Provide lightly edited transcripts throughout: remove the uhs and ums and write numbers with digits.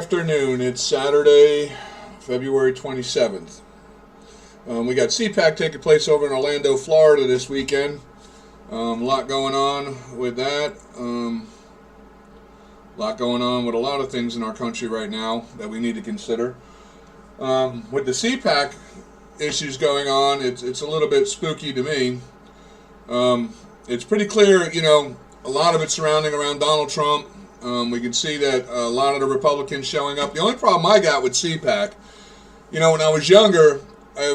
afternoon. It's Saturday, February 27th. We got CPAC taking place over in Orlando, Florida this weekend. A lot going on with that. A lot going on with a lot of things in our country right now that we need to consider. With the CPAC issues going on, it's a little bit spooky to me. It's pretty clear, a lot of it surrounding around Donald Trump. We can see that a lot of the Republicans showing up. The only problem I got with CPAC, when I was younger, I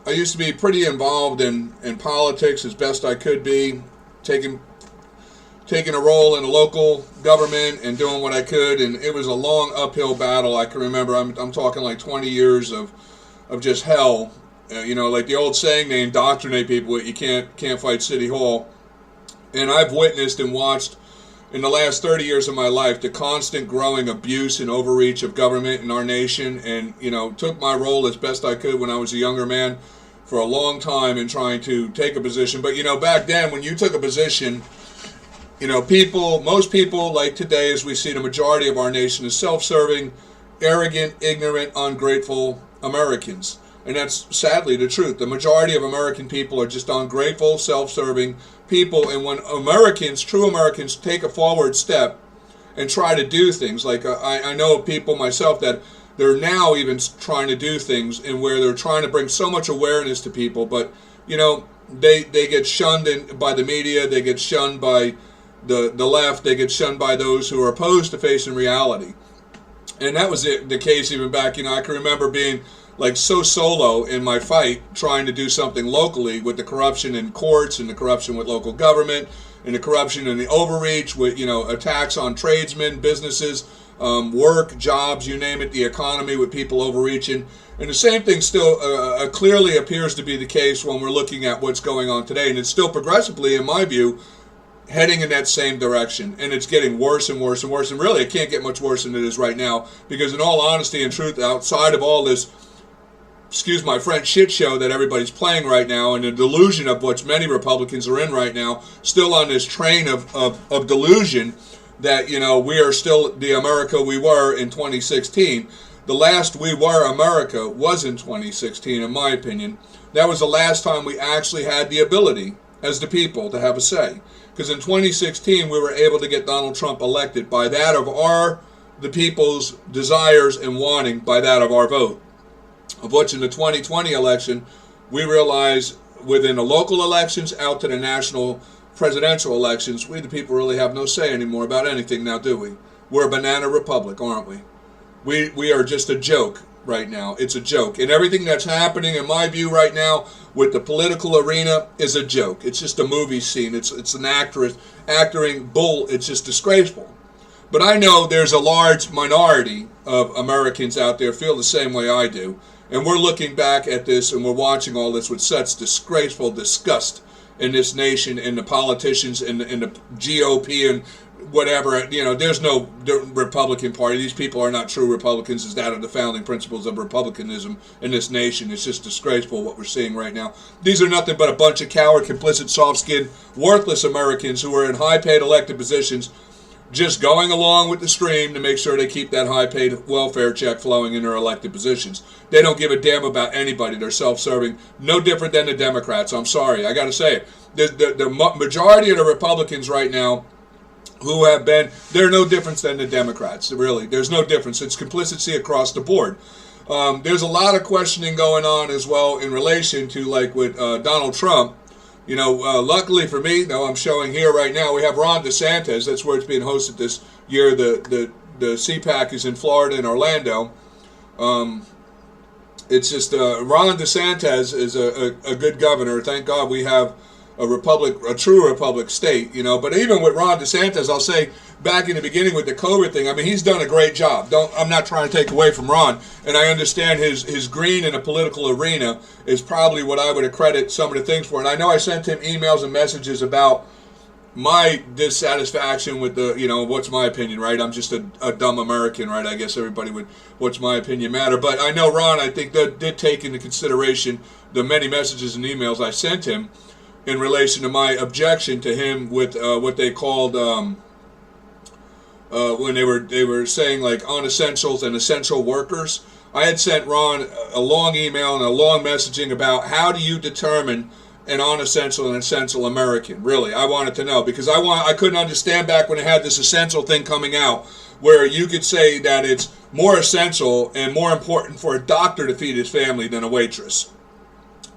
used to be pretty involved in politics as best I could be, taking a role in a local government and doing what I could, and it was a long uphill battle. I can remember, I'm talking like 20 years of just hell. Like the old saying, they indoctrinate people, you can't fight City Hall. And I've witnessed and watched in the last 30 years of my life the constant growing abuse and overreach of government in our nation, and took my role as best I could when I was a younger man for a long time in trying to take a position. But back then when you took a position, most people like today, as we see the majority of our nation, is self-serving, arrogant, ignorant, ungrateful Americans. And that's sadly the truth. The majority of American people are just ungrateful, self-serving people. And when true Americans, take a forward step and try to do things, like I know of people myself that they're now even trying to do things and where they're trying to bring so much awareness to people, but they get shunned by the media, they get shunned by the left, they get shunned by those who are opposed to facing reality. And that was the case even back, I can remember being like so solo in my fight trying to do something locally with the corruption in courts and the corruption with local government and the corruption and the overreach with attacks on tradesmen, businesses, work, jobs, you name it, the economy, with people overreaching. And the same thing still clearly appears to be the case when we're looking at what's going on today, and it's still progressively, in my view, heading in that same direction, and it's getting worse and worse and worse. And really, it can't get much worse than it is right now, because in all honesty and truth, outside of all this, excuse my French, shit show that everybody's playing right now, and the delusion of which many Republicans are in right now, still on this train of delusion that, we are still the America we were in 2016. The last we were America was in 2016, in my opinion. That was the last time we actually had the ability, as the people, to have a say. Because in 2016, we were able to get Donald Trump elected by that of the people's desires and wanting, by that of our vote. Of which in the 2020 election, we realized within the local elections out to the national presidential elections, we the people really have no say anymore about anything now, do we? We're a banana republic, aren't we? We are just a joke right now. It's a joke. And everything that's happening, in my view, right now with the political arena is a joke. It's just a movie scene. It's an acting bull. It's just disgraceful. But I know there's a large minority of Americans out there feel the same way I do. And we're looking back at this and we're watching all this with such disgraceful disgust in this nation, and the politicians and the GOP and whatever. There's no Republican Party. These people are not true Republicans as that of the founding principles of republicanism in this nation. It's just disgraceful what we're seeing right now. These are nothing but a bunch of coward, complicit, soft-skinned, worthless Americans who are in high-paid elected positions, just going along with the stream to make sure they keep that high-paid welfare check flowing in their elected positions. They don't give a damn about anybody. They're self-serving. No different than the Democrats. I'm sorry. I got to say it. The majority of the Republicans right now who have been, they're no different than the Democrats, really. There's no difference. It's complicity across the board. There's a lot of questioning going on as well in relation to, like with Donald Trump. Luckily for me, I'm showing here right now, we have Ron DeSantis. That's where it's being hosted this year. The CPAC is in Florida, in Orlando. It's just Ron DeSantis is a good governor. Thank God we have a true republic state, But even with Ron DeSantis, I'll say back in the beginning with the COVID thing, he's done a great job. I'm not trying to take away from Ron, and I understand his green in the political arena is probably what I would accredit some of the things for. And I know I sent him emails and messages about my dissatisfaction with the, what's my opinion, right? I'm just a dumb American, right? I guess everybody would, what's my opinion matter. But I know Ron, I think, that did take into consideration the many messages and emails I sent him in relation to my objection to him with what they called when they were saying like unessentials and essential workers. I had sent Ron a long email and a long messaging about how do you determine an unessential and essential American. Really, I wanted to know, because I couldn't understand back when they had this essential thing coming out, where you could say that it's more essential and more important for a doctor to feed his family than a waitress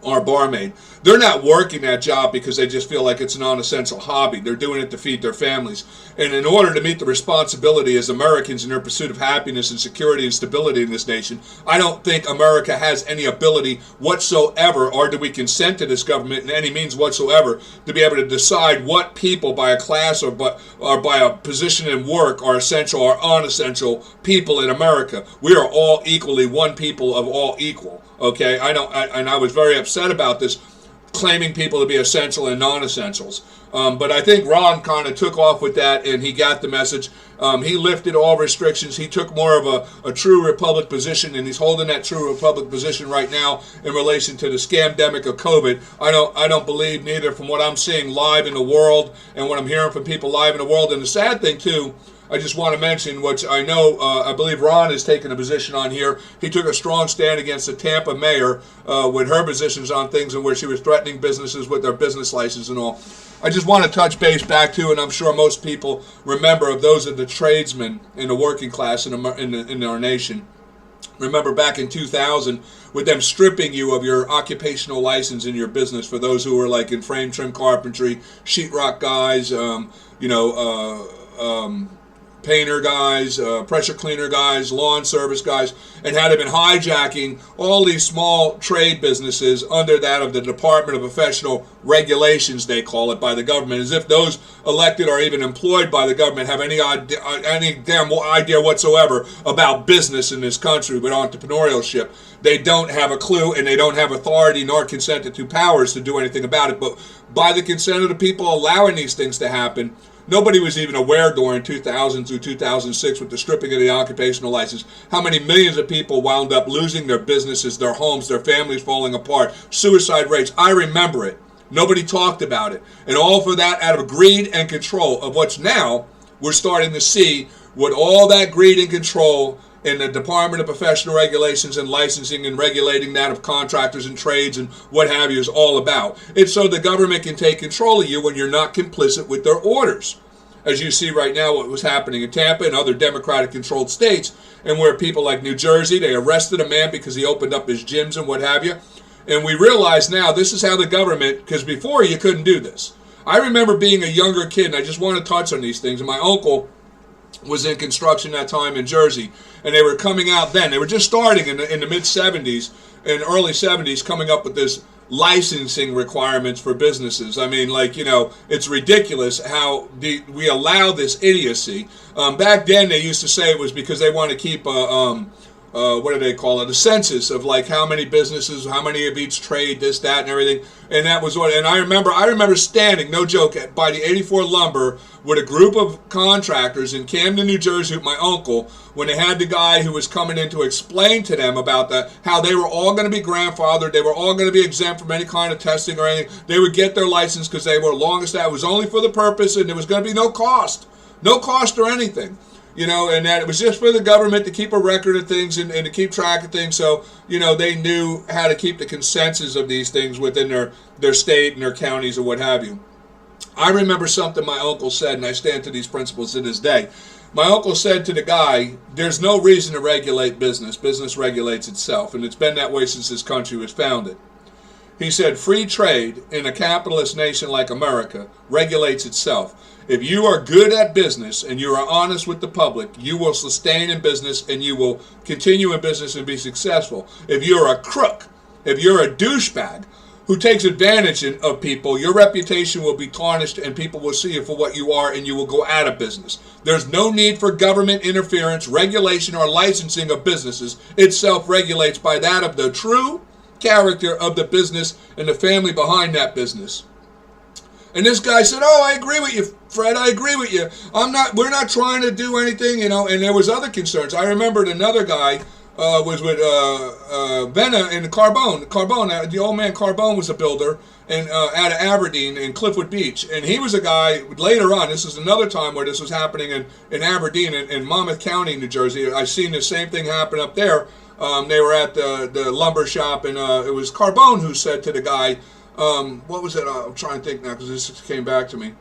or a barmaid. They're not working that job because they just feel like it's a non-essential hobby. They're doing it to feed their families. And in order to meet the responsibility as Americans in their pursuit of happiness and security and stability in this nation, I don't think America has any ability whatsoever, or do we consent to this government in any means whatsoever, to be able to decide what people by a class or by a position in work are essential or unessential people in America. We are all equally one people of all equal. Okay, I was very upset about this, claiming people to be essential and non-essentials. But I think Ron kind of took off with that, and he got the message. He lifted all restrictions. He took more of a true Republic position, and he's holding that true Republic position right now in relation to the scamdemic of COVID. I don't believe neither, from what I'm seeing live in the world and what I'm hearing from people live in the world. And the sad thing too, I just want to mention, which I know, I believe Ron has taken a position on here. He took a strong stand against the Tampa mayor with her positions on things, and where she was threatening businesses with their business license and all. I just want to touch base back to, and I'm sure most people remember, of those of the tradesmen in the working class in our nation. Remember back in 2000, with them stripping you of your occupational license in your business for those who were like in frame trim carpentry, sheetrock guys, painter guys, pressure cleaner guys, lawn service guys, and had been hijacking all these small trade businesses under that of the Department of Professional Regulations, they call it, by the government, as if those elected or even employed by the government have any damn idea whatsoever about business in this country with entrepreneurship. They don't have a clue, and they don't have authority nor consented to powers to do anything about it. But by the consent of the people allowing these things to happen, nobody was even aware during 2000 through 2006 with the stripping of the occupational license how many millions of people wound up losing their businesses, their homes, their families falling apart, suicide rates. I remember it. Nobody talked about it. And all for that out of greed and control of what's now we're starting to see, what all that greed and control in the Department of Professional Regulations and licensing and regulating that of contractors and trades and what have you is all about. It's so the government can take control of you when you're not complicit with their orders. As you see right now what was happening in Tampa and other Democratic-controlled states, and where people like New Jersey, they arrested a man because he opened up his gyms and what have you. And we realize now this is how the government, because before you couldn't do this. I remember being a younger kid, and I just want to touch on these things, and my uncle was in construction that time in Jersey, and they were coming out then. They were just starting in the mid-'70s and early 70s, coming up with this licensing requirements for businesses. I mean, like, it's ridiculous how we allow this idiocy. Back then, they used to say it was because they want to keep what do they call it? A census of like how many businesses, how many of each trade, this, that, and everything. And that was what. And I remember standing, no joke, by the 84 Lumber with a group of contractors in Camden, New Jersey, with my uncle, when they had the guy who was coming in to explain to them about that, how they were all going to be grandfathered, they were all going to be exempt from any kind of testing or anything. They would get their license because they were longest. That was only for the purpose, and there was going to be no cost or anything. And that it was just for the government to keep a record of things and to keep track of things. So, they knew how to keep the consensus of these things within their state and their counties or what have you. I remember something my uncle said, and I stand to these principles to this day. My uncle said to the guy, there's no reason to regulate business. Business regulates itself, and it's been that way since this country was founded. He said, free trade in a capitalist nation like America regulates itself. If you are good at business and you are honest with the public, you will sustain in business and you will continue in business and be successful. If you're a crook, if you're a douchebag who takes advantage of people, your reputation will be tarnished and people will see you for what you are and you will go out of business. There's no need for government interference, regulation, or licensing of businesses. It self-regulates by that of the true character of the business and the family behind that business. And this guy said, I agree with you, Fred, I agree with you. We're not trying to do anything, and there was other concerns. I remembered another guy was with Benna and Carbone. Carbone, the old man Carbone was a builder and out of Aberdeen in Cliffwood Beach. And he was a guy, later on, this is another time where this was happening in Aberdeen, in Monmouth County, New Jersey. I've seen the same thing happen up there. They were at the lumber shop, and it was Carbone who said to the guy, what was it? I'm trying to think now because this came back to me.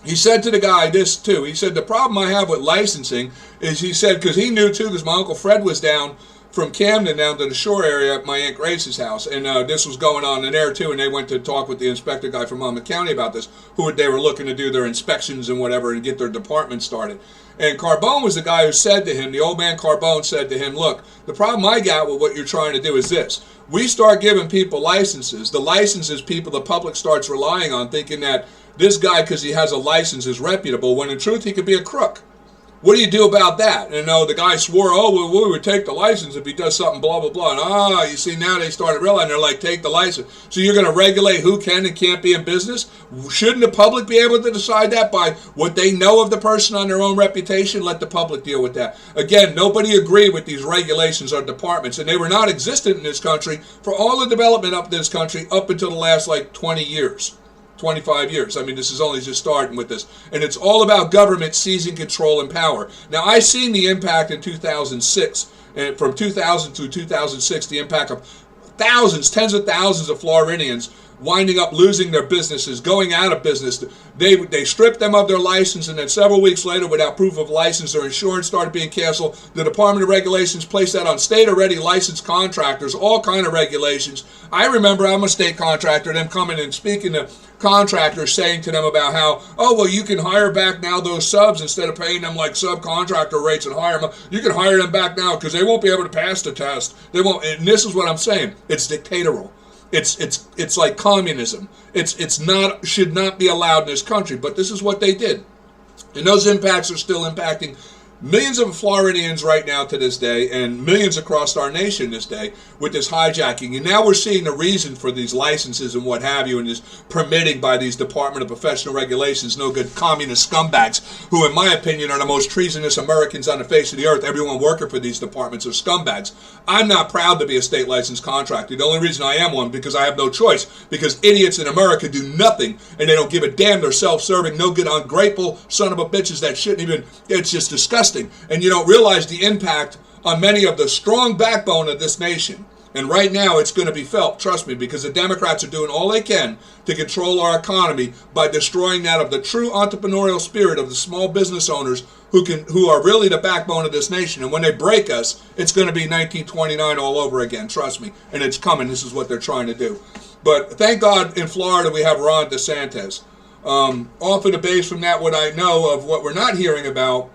He said to the guy this too. He said, the problem I have with licensing is, he said, because he knew too, because my Uncle Fred was down from Camden down to the shore area at my Aunt Grace's house. And this was going on in there too. And they went to talk with the inspector guy from Monmouth County about this, they were looking to do their inspections and whatever and get their department started. And Carbone was the guy who said to him, the old man Carbone said to him, look, the problem I got with what you're trying to do is this. We start giving people licenses. The licenses the public starts relying on, thinking that this guy, because he has a license, is reputable, when in truth he could be a crook. What do you do about that? And the guy swore, well, we would take the license if he does something, blah, blah, blah. And you see, now they started realizing, they're like, take the license. So you're going to regulate who can and can't be in business? Shouldn't the public be able to decide that by what they know of the person on their own reputation? Let the public deal with that. Again, nobody agreed with these regulations or departments, and they were not existent in this country for all the development up in this country up until the last, 20 years. 25 years. I mean, this is only just starting with this. And it's all about government seizing control and power. Now, I seen the impact in 2006, and from 2000 to 2006, the impact of thousands, tens of thousands of Floridians winding up losing their businesses, going out of business. They stripped them of their license, and then several weeks later, without proof of license, their insurance started being canceled. The Department of Regulations placed that on state-already licensed contractors, all kind of regulations. I remember, I'm a state contractor, them coming and speaking to contractors, saying to them about how, you can hire back now those subs instead of paying them like subcontractor rates and hire them. You can hire them back now because they won't be able to pass the test. They won't. And this is what I'm saying. It's dictatorial. It's like communism. Should not be allowed in this country. But this is what they did, and those impacts are still impacting millions of Floridians right now to this day, and millions across our nation this day with this hijacking. And now we're seeing the reason for these licenses and what have you, and this permitting by these Department of Professional Regulations, no good communist scumbags, who in my opinion are the most treasonous Americans on the face of the earth. Everyone working for these departments are scumbags. I'm not proud to be a state licensed contractor. The only reason I am one, because I have no choice, because idiots in America do nothing, and they don't give a damn. They're self-serving, no good, ungrateful son of a bitches that shouldn't even, it's just disgusting. And you don't realize the impact on many of the strong backbone of this nation. And right now it's going to be felt, trust me, because the Democrats are doing all they can to control our economy by destroying that of the true entrepreneurial spirit of the small business owners who are really the backbone of this nation. And when they break us, it's going to be 1929 all over again, trust me. And it's coming. This is what they're trying to do. But thank God in Florida we have Ron DeSantis. Off of the base from that, what I know of what we're not hearing about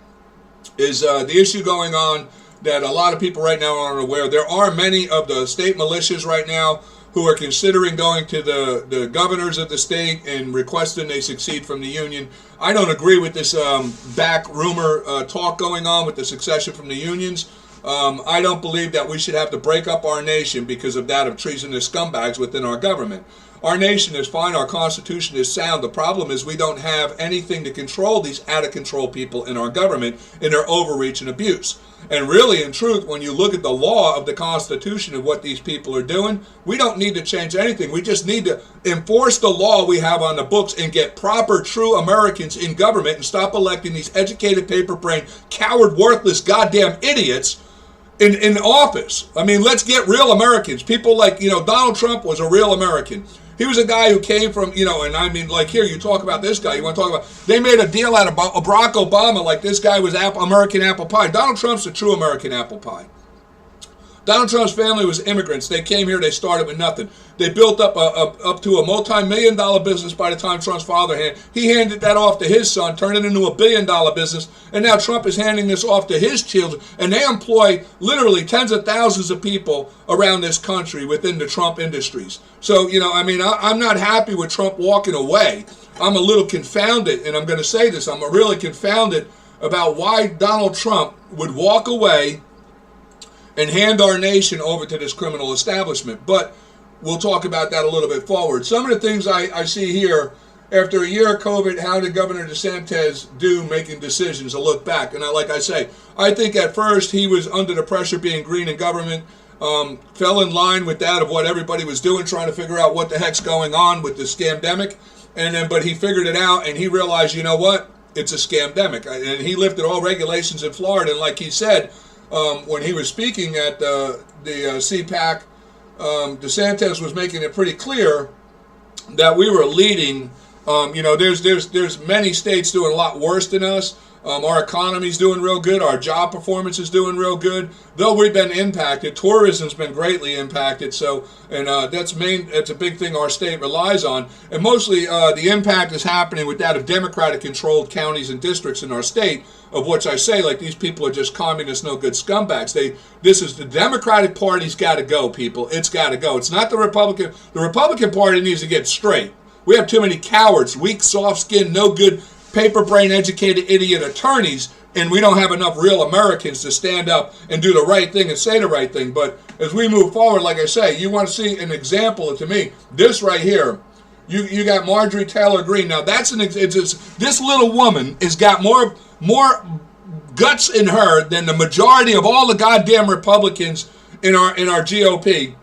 is the issue going on that a lot of people right now aren't aware. There are many of the state militias right now who are considering going to the governors of the state and requesting they succeed from the union. I don't agree with this back rumor talk going on with the succession from the unions. I don't believe that we should have to break up our nation because of that of treasonous scumbags within our government. Our nation is fine. Our Constitution is sound. The problem is we don't have anything to control these out-of-control people in our government in their overreach and abuse. And really, in truth, when you look at the law of the Constitution and what these people are doing, we don't need to change anything. We just need to enforce the law we have on the books and get proper, true Americans in government and stop electing these educated, paper-brained, coward, worthless, goddamn idiots in office. I mean, let's get real Americans. People like, Donald Trump was a real American. He was a guy who came from, and I mean, like here, you talk about this guy, you want to talk about, they made a deal out of Barack Obama like this guy was American apple pie. Donald Trump's a true American apple pie. Donald Trump's family was immigrants. They came here, they started with nothing. They built up up to a multi-million-dollar business by the time Trump's father he handed that off to his son, turned it into a billion-dollar business, and now Trump is handing this off to his children, and they employ literally tens of thousands of people around this country within the Trump industries. So, I'm not happy with Trump walking away. I'm a little confounded, and I'm going to say this, I'm really confounded about why Donald Trump would walk away and hand our nation over to this criminal establishment. But we'll talk about that a little bit forward. Some of the things I see here after a year of COVID, how did Governor DeSantis do making decisions? A look back. And like I say, I think at first he was under the pressure being green in government, fell in line with that of what everybody was doing, trying to figure out what the heck's going on with the scamdemic. And then, but he figured it out, and he realized, you know what? It's a scamdemic. And he lifted all regulations in Florida. And like he said, when he was speaking at the CPAC, DeSantis was making it pretty clear that we were leading. There's many states doing a lot worse than us. Our economy's doing real good. Our job performance is doing real good. Though we've been impacted, tourism's been greatly impacted. So, and that's a big thing our state relies on. And mostly the impact is happening with that of Democratic-controlled counties and districts in our state, of which I say, like, these people are just communist, no good scumbags. This is the Democratic Party's got to go, people. It's got to go. It's not the Republican. The Republican Party needs to get straight. We have too many cowards, weak, soft-skinned, no good, paper brain educated idiot attorneys, and we don't have enough real Americans to stand up and do the right thing and say the right thing. But as we move forward, like I say, you want to see an example to me. This right here, you got Marjorie Taylor Greene. Now that's this little woman has got more guts in her than the majority of all the goddamn Republicans in our GOP,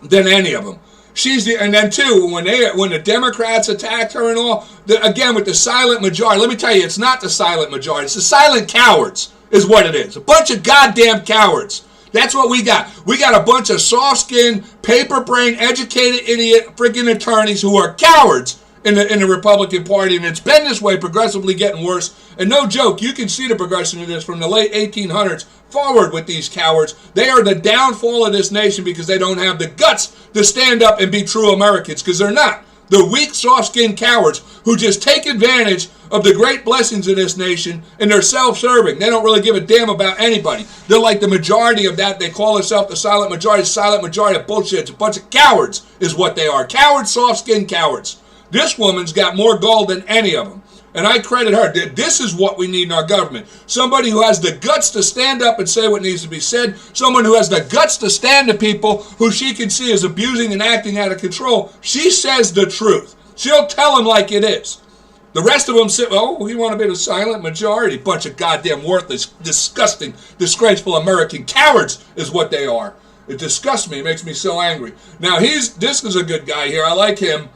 than any of them. And then too, when the Democrats attacked her and all, again with the silent majority, let me tell you, it's not the silent majority, it's the silent cowards is what it is. A bunch of goddamn cowards. That's what we got. We got a bunch of soft-skinned, paper brain, educated idiot freaking attorneys who are cowards in the Republican Party, and it's been this way, progressively getting worse. And no joke, you can see the progression of this from the late 1800s forward with these cowards. They are the downfall of this nation because they don't have the guts to stand up and be true Americans, because they're not. They're weak, soft-skinned cowards who just take advantage of the great blessings of this nation, and they're self-serving. They don't really give a damn about anybody. They're like the majority of that. They call themselves the silent majority. Silent majority of bullshit. It's a bunch of cowards is what they are. Cowards, soft-skinned cowards. This woman's got more gold than any of them. And I credit her. This is what we need in our government. Somebody who has the guts to stand up and say what needs to be said. Someone who has the guts to stand to people who she can see is abusing and acting out of control. She says the truth. She'll tell them like it is. The rest of them say, oh, we want to be the silent majority. Bunch of goddamn worthless, disgusting, disgraceful American cowards is what they are. It disgusts me. It makes me so angry. Now, this is a good guy here. I like him.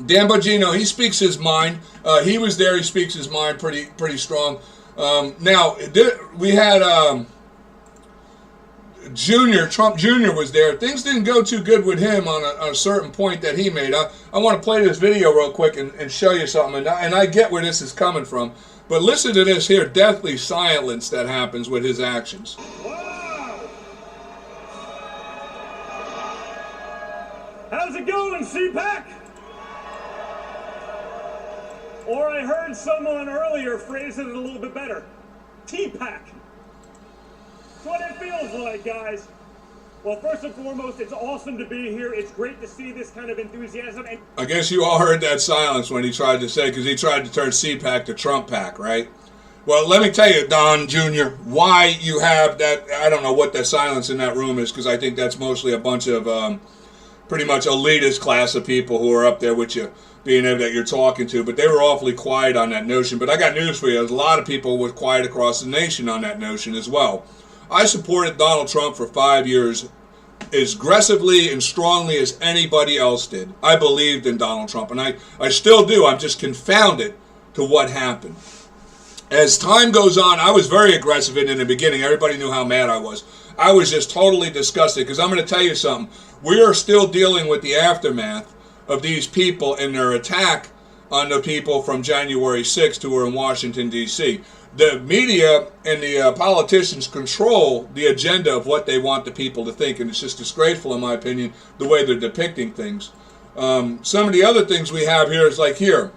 Dan Bongino, he speaks his mind. He was there. He speaks his mind pretty strong. Now, we had Trump Jr. was there. Things didn't go too good with him on a certain point that he made. I want to play this video real quick and show you something. And I get where this is coming from. But listen to this here, deathly silence that happens with his actions. Wow! How's it going, CPAC? Or I heard someone earlier phrase it a little bit better. TPAC. That's what it feels like, guys. Well, first and foremost, it's awesome to be here. It's great to see this kind of enthusiasm. And I guess you all heard that silence when he tried to say, because he tried to turn CPAC to Trump PAC, right? Well, let me tell you, Don Jr., why you have that. I don't know what that silence in that room is, because I think that's mostly a bunch of pretty much elitist class of people who are up there with you, being able that you're talking to, but they were awfully quiet on that notion. But I got news for you. There's a lot of people were quiet across the nation on that notion as well. I supported Donald Trump for 5 years as aggressively and strongly as anybody else did. I believed in Donald Trump, and I still do. I'm just confounded to what happened. As time goes on, I was very aggressive in the beginning. Everybody knew how mad I was. I was just totally disgusted, because I'm going to tell you something. We are still dealing with the aftermath of these people and their attack on the people from January 6th who were in Washington, D.C. The media and the politicians control the agenda of what they want the people to think, and it's just disgraceful, in my opinion, the way they're depicting things. Some of the other things we have here is like here.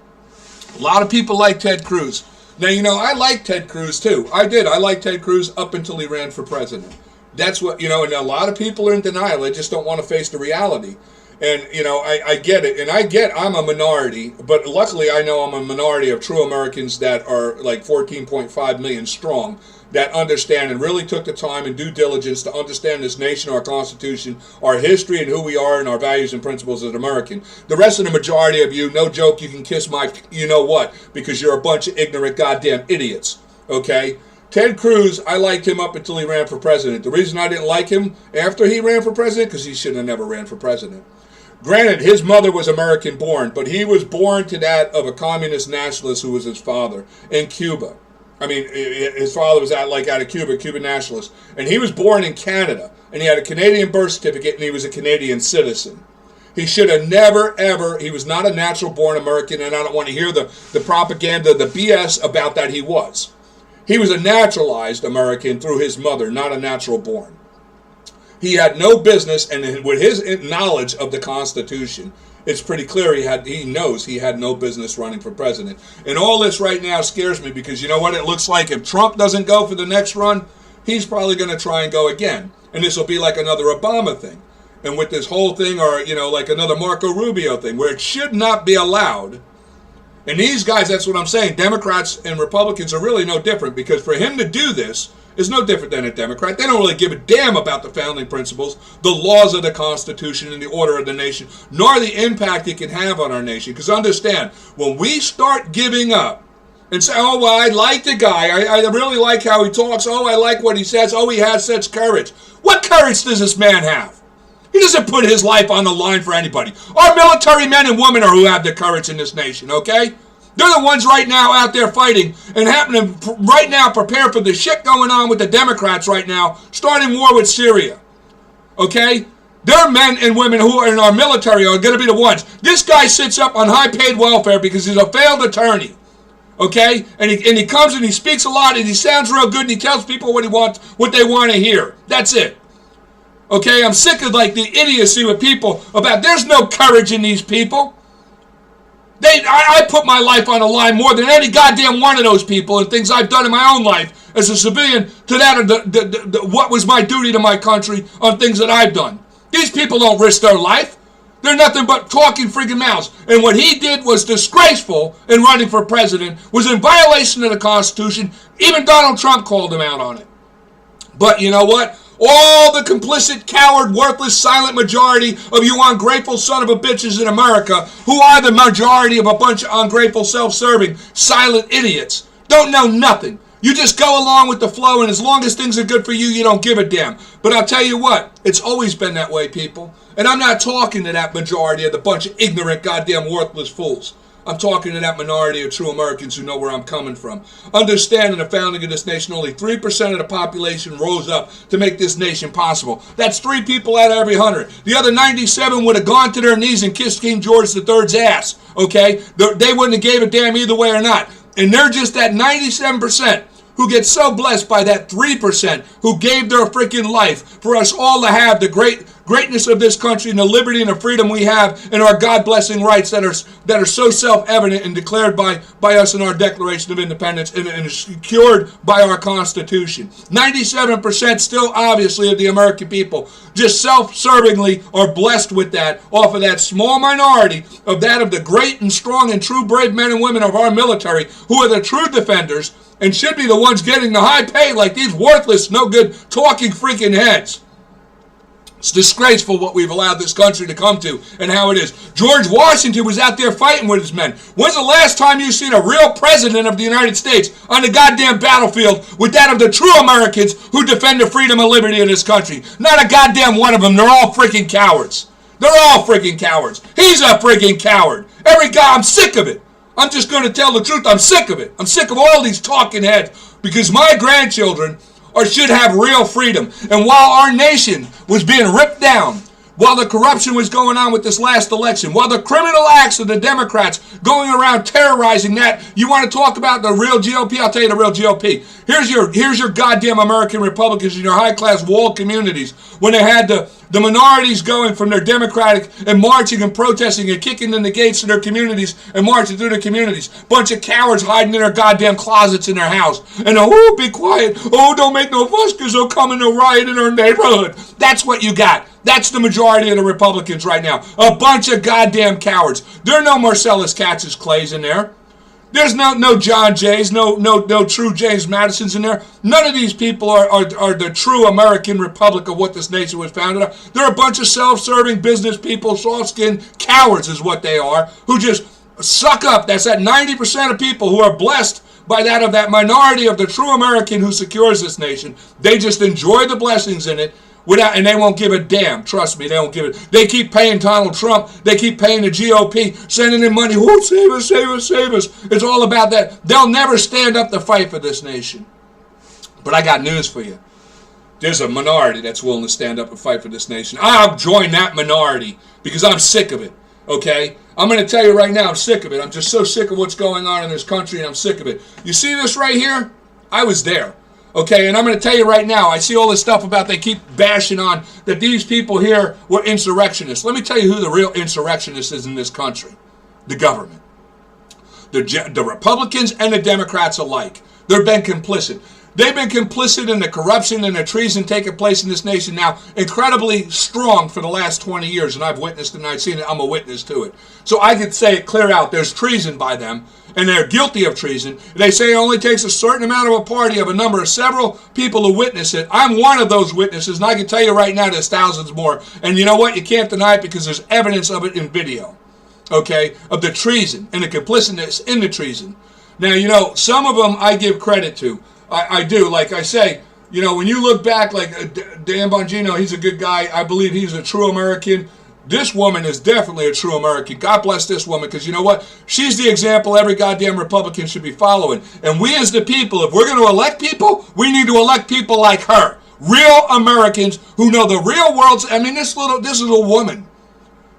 A lot of people like Ted Cruz. Now, I like Ted Cruz, too. I did. I liked Ted Cruz up until he ran for president. That's what, and a lot of people are in denial. They just don't want to face the reality. And, you know, I get it. And I'm a minority, but luckily I know I'm a minority of true Americans that are like 14.5 million strong, that understand and really took the time and due diligence to understand this nation, our Constitution, our history, and who we are, and our values and principles as an American. The rest of the majority of you, no joke, you can kiss my you-know-what, because you're a bunch of ignorant goddamn idiots, okay? Ted Cruz, I liked him up until he ran for president. The reason I didn't like him after he ran for president, because he should have never ran for president. Granted, his mother was American-born, but he was born to that of a communist nationalist who was his father in Cuba. I mean, his father was out of Cuba, Cuban nationalist. And he was born in Canada, and he had a Canadian birth certificate, and he was a Canadian citizen. He should have never, ever, he was not a natural-born American, and I don't want to hear the propaganda, the BS about that he was. He was a naturalized American through his mother, not a natural-born. He had no business, and with his knowledge of the Constitution, it's pretty clear he knows he had no business running for president. And all this right now scares me because you know what it looks like? If Trump doesn't go for the next run, he's probably going to try and go again. And this will be like another Obama thing. And with this whole thing, or, you know, like another Marco Rubio thing, where it should not be allowed. And these guys, that's what I'm saying, Democrats and Republicans are really no different, because for him to do this is no different than a Democrat. They don't really give a damn about the founding principles, the laws of the Constitution, and the order of the nation, nor the impact it can have on our nation. Because understand, when we start giving up and say, oh, well, I like the guy, I really like how he talks, oh, I like what he says, oh, he has such courage. What courage does this man have? He doesn't put his life on the line for anybody. Our military men and women are who have the courage in this nation, okay? They're the ones right now out there fighting and happen to right now prepare for the shit going on with the Democrats right now, starting war with Syria. Okay? Their men and women who are in our military are going to be the ones. This guy sits up on high-paid welfare because he's a failed attorney. Okay? And he comes and he speaks a lot and he sounds real good and he tells people what they want to hear. That's it. Okay? I'm sick of like the idiocy with people about there's no courage in these people. I put my life on the line more than any goddamn one of those people and things I've done in my own life as a civilian to that of what was my duty to my country on things that I've done. These people don't risk their life. They're nothing but talking freaking mouths. And what he did was disgraceful in running for president, was in violation of the Constitution. Even Donald Trump called him out on it. But you know what? All the complicit, coward, worthless, silent majority of you ungrateful son of a bitches in America, who are the majority of a bunch of ungrateful, self-serving, silent idiots, don't know nothing. You just go along with the flow, and as long as things are good for you, you don't give a damn. But I'll tell you what, it's always been that way, people. And I'm not talking to that majority of the bunch of ignorant, goddamn, worthless fools. I'm talking to that minority of true Americans who know where I'm coming from. Understanding the founding of this nation, only 3% of the population rose up to make this nation possible. That's 3 people out of every 100. The other 97 would have gone to their knees and kissed King George III's ass, okay? They wouldn't have gave a damn either way or not. And they're just that 97% who get so blessed by that 3% who gave their freaking life for us all to have the greatness of this country and the liberty and the freedom we have and our God-blessing rights that are so self-evident and declared by us in our Declaration of Independence and secured by our Constitution. 97% still, obviously, of the American people just self-servingly are blessed with that off of that small minority of the great and strong and true brave men and women of our military who are the true defenders and should be the ones getting the high pay like these worthless, no good, talking freaking heads. It's disgraceful what we've allowed this country to come to and how it is. George Washington was out there fighting with his men. When's the last time you've seen a real president of the United States on the goddamn battlefield with that of the true Americans who defend the freedom and liberty of this country? Not a goddamn one of them. They're all freaking cowards. They're all freaking cowards. He's a freaking coward. Every guy, I'm sick of it. I'm just going to tell the truth. I'm sick of it. I'm sick of all these talking heads because my grandchildren should have real freedom. And while our nation was being ripped down, while the corruption was going on with this last election, while the criminal acts of the Democrats going around terrorizing that, you want to talk about the real GOP? I'll tell you the real GOP. Here's your goddamn American Republicans in your high-class walled communities when they had the The minorities going from their Democratic and marching and protesting and kicking in the gates of their communities and marching through their communities. Bunch of cowards hiding in their goddamn closets in their house. And oh, be quiet. Oh, don't make no fuss because they'll come and they'll riot in our neighborhood. That's what you got. That's the majority of the Republicans right now. A bunch of goddamn cowards. There are no Marcellus Katz's Clays in there. There's no John Jays, no true James Madisons in there. None of these people are the true American republic of what this nation was founded on. They're a bunch of self-serving business people, soft-skinned cowards is what they are, who just suck up. That's that 90% of people who are blessed by that minority of the true American who secures this nation. They just enjoy the blessings in it. And they won't give a damn. Trust me, they won't give it. They keep paying Donald Trump. They keep paying the GOP, sending in money. Oh, save us, save us, save us. It's all about that. They'll never stand up to fight for this nation. But I got news for you. There's a minority that's willing to stand up and fight for this nation. I'll join that minority because I'm sick of it. Okay? I'm going to tell you right now, I'm sick of it. I'm just so sick of what's going on in this country, and I'm sick of it. You see this right here? I was there. Okay, and I'm going to tell you right now, I see all this stuff about they keep bashing on that these people here were insurrectionists. Let me tell you who the real insurrectionist is in this country. The government. The Republicans and the Democrats alike. They've been complicit. They've been complicit in the corruption and the treason taking place in this nation now incredibly strong for the last 20 years, and I've witnessed it and I've seen it. I'm a witness to it. So I could say it clear out. There's treason by them, and they're guilty of treason. They say it only takes a certain amount of a party of a number of several people to witness it. I'm one of those witnesses, and I can tell you right now there's thousands more. And you know what? You can't deny it because there's evidence of it in video, okay, of the treason and the complicitness in the treason. Now, you know, some of them I give credit to. I do. Like I say, you know, when you look back, like Dan Bongino, he's a good guy. I believe he's a true American. This woman is definitely a true American. God bless this woman, because you know what? She's the example every goddamn Republican should be following. And we as the people, if we're going to elect people, we need to elect people like her. Real Americans who know the real world. I mean, this is a woman.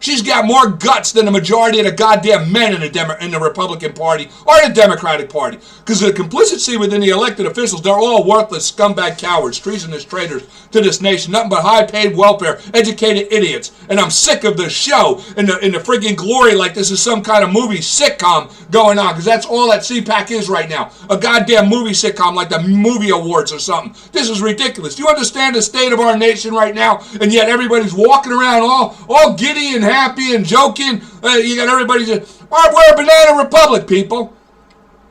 She's got more guts than the majority of the goddamn men in the Republican Party or the Democratic Party. Because the complicity within the elected officials, they're all worthless scumbag cowards, treasonous traitors to this nation. Nothing but high-paid welfare, educated idiots. And I'm sick of the show and the freaking glory like this is some kind of movie sitcom going on. Because that's all that CPAC is right now. A goddamn movie sitcom like the movie awards or something. This is ridiculous. Do you understand the state of our nation right now? And yet everybody's walking around all giddy and happy and joking. You got everybody just, we're a banana republic, people.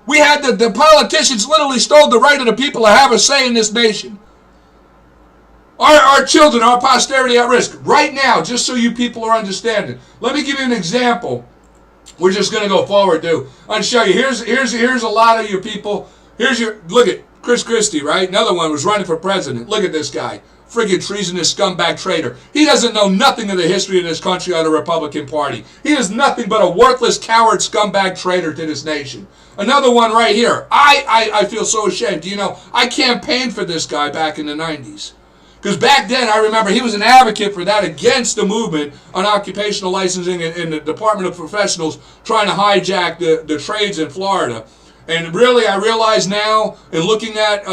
We had the politicians literally stole the right of the people to have a say in this nation. Our children, our posterity at risk. Right now, just so you people are understanding. Let me give you an example. We're just going to go forward, dude. I'll show you. Here's a lot of your people. Look at Chris Christie, right? Another one was running for president. Look at this guy. Friggin' treasonous scumbag traitor. He doesn't know nothing of the history of this country or the Republican Party. He is nothing but a worthless coward scumbag traitor to this nation. Another one right here. I feel so ashamed. You know, I campaigned for this guy back in the 90s. Because back then, I remember he was an advocate for that against the movement on occupational licensing and the Department of Professionals trying to hijack the trades in Florida. And really, I realize now, in looking at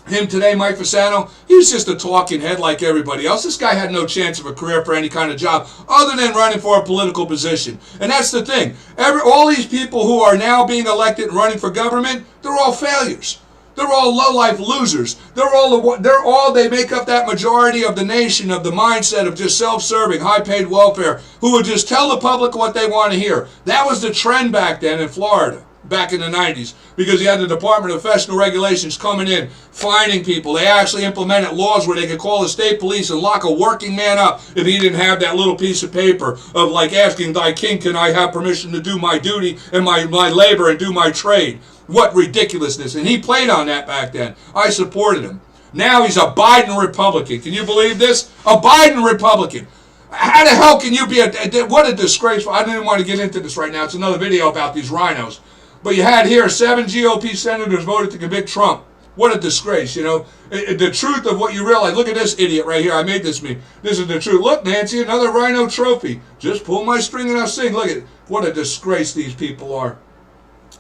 him today, Mike Fasano, he was just a talking head like everybody else. This guy had no chance of a career for any kind of job other than running for a political position. And that's the thing. All these people who are now being elected and running for government, they're all failures. They're all low-life losers. They make up that majority of the nation, of the mindset of just self-serving, high-paid welfare, who would just tell the public what they want to hear. That was the trend back then in Florida, back in the 90s, because you had the Department of Professional Regulations coming in, fining people. They actually implemented laws where they could call the state police and lock a working man up if he didn't have that little piece of paper of like asking, thy king, can I have permission to do my duty and my labor and do my trade? What ridiculousness. And he played on that back then. I supported him. Now he's a Biden Republican. Can you believe this? A Biden Republican. How the hell can you be what a disgrace. I didn't want to get into this right now. It's another video about these RINOs. But you had here 7 GOP senators voted to convict Trump. What a disgrace, you know. The truth of what you realize. Look at this idiot right here. I made this me. This is the truth. Look, Nancy, another RINO trophy. Just pull my string and I'll sing. Look at it. What a disgrace these people are.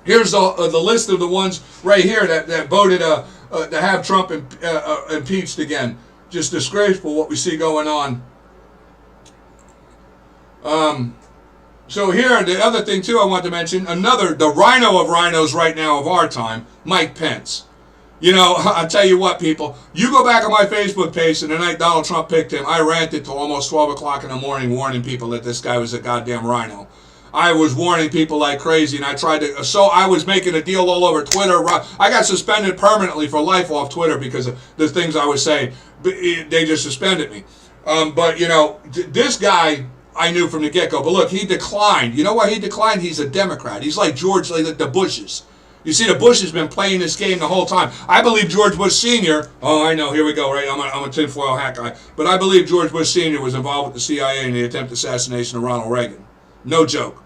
Here's the list of the ones right here that voted to have Trump impeached again. Just disgraceful what we see going on. So here, the other thing too I want to mention, the RINO of RINOs right now of our time, Mike Pence. You know, I'll tell you what, people, you go back on my Facebook page, and the night Donald Trump picked him, I ranted till almost 12 o'clock in the morning warning people that this guy was a goddamn RINO. I was warning people like crazy, and I was making a deal all over Twitter. I got suspended permanently for life off Twitter because of the things I was saying. They just suspended me. But, you know, this guy I knew from the get-go. But look, he declined. You know why he declined? He's a Democrat. He's like George, like the Bushes. You see, the Bush has been playing this game the whole time. I believe George Bush Sr., oh, I know, here we go, right? I'm a tinfoil hat guy. But I believe George Bush Sr. was involved with the CIA in the attempted assassination of Ronald Reagan. No joke.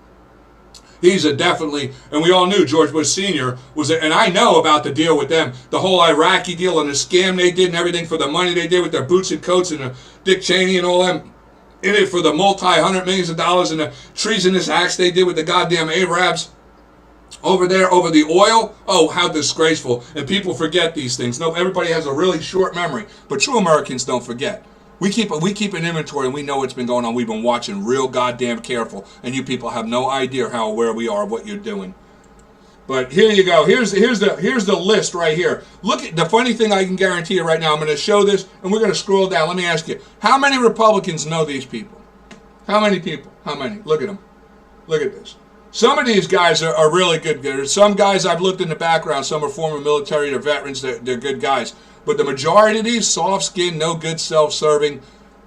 He's a definitely, and we all knew George Bush Sr. was, and I know about the deal with them, the whole Iraqi deal and the scam they did and everything for the money they did with their boots and coats and Dick Cheney and all them in it for the multi-hundred millions of dollars and the treasonous acts they did with the goddamn Arabs over there over the oil. Oh, how disgraceful. And people forget these things. No, everybody has a really short memory, but true Americans don't forget. We keep an inventory, and we know what's been going on. We've been watching real goddamn careful, and you people have no idea how aware we are of what you're doing. But here you go. Here's the list right here. Look at the funny thing. I can guarantee you right now. I'm going to show this, and we're going to scroll down. Let me ask you: how many Republicans know these people? How many people? How many? Look at them. Look at this. Some of these guys are really good. Some guys I've looked in the background. Some are former military. They're veterans. They're good guys. But the majority of these soft skin, no good, self-serving,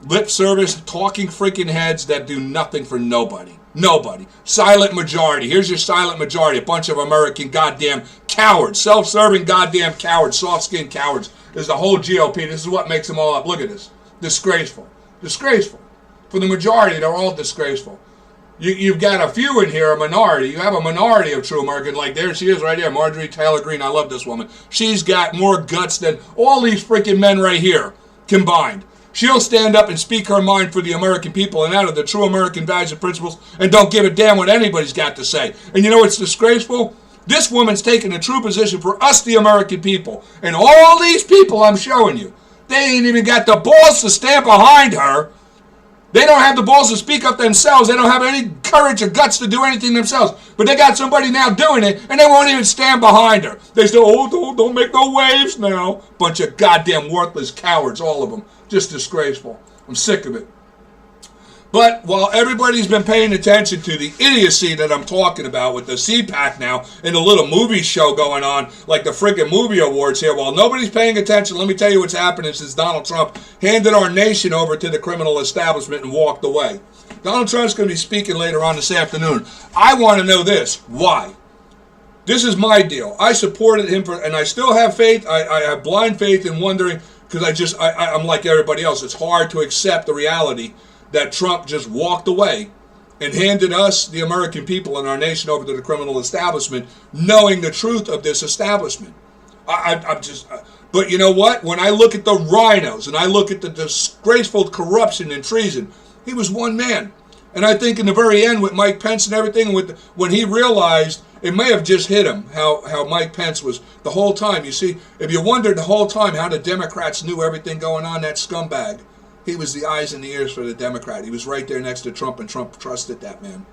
lip service, talking freaking heads that do nothing for nobody. Nobody. Silent majority. Here's your silent majority. A bunch of American goddamn cowards. Self-serving goddamn cowards. Soft-skin cowards. There's the whole GOP. This is what makes them all up. Look at this. Disgraceful. Disgraceful. For the majority, they're all disgraceful. You've got a few in here, a minority. You have a minority of true Americans. Like there she is right there, Marjorie Taylor Greene. I love this woman. She's got more guts than all these freaking men right here combined. She'll stand up and speak her mind for the American people and out of the true American values and principles and don't give a damn what anybody's got to say. And you know what's disgraceful? This woman's taking a true position for us, the American people. And all these people I'm showing you, they ain't even got the balls to stand behind her. They don't have the balls to speak up themselves. They don't have any courage or guts to do anything themselves. But they got somebody now doing it, and they won't even stand behind her. They say, oh, don't make no waves now. Bunch of goddamn worthless cowards, all of them. Just disgraceful. I'm sick of it. But while everybody's been paying attention to the idiocy that I'm talking about with the CPAC now and the little movie show going on, like the friggin' movie awards here, while nobody's paying attention, let me tell you what's happening since Donald Trump handed our nation over to the criminal establishment and walked away. Donald Trump's going to be speaking later on this afternoon. I want to know this. Why? This is my deal. I supported him and I still have faith. I have blind faith in wondering because I'm like everybody else. It's hard to accept the reality that Trump just walked away and handed us, the American people and our nation, over to the criminal establishment, knowing the truth of this establishment. But you know what? When I look at the RINOs and I look at the disgraceful corruption and treason, he was one man. And I think in the very end with Mike Pence and everything, when he realized, it may have just hit him how Mike Pence was the whole time. You see, if you wondered the whole time how the Democrats knew everything going on, that scumbag, he was the eyes and the ears for the Democrat. He was right there next to Trump, and Trump trusted that man.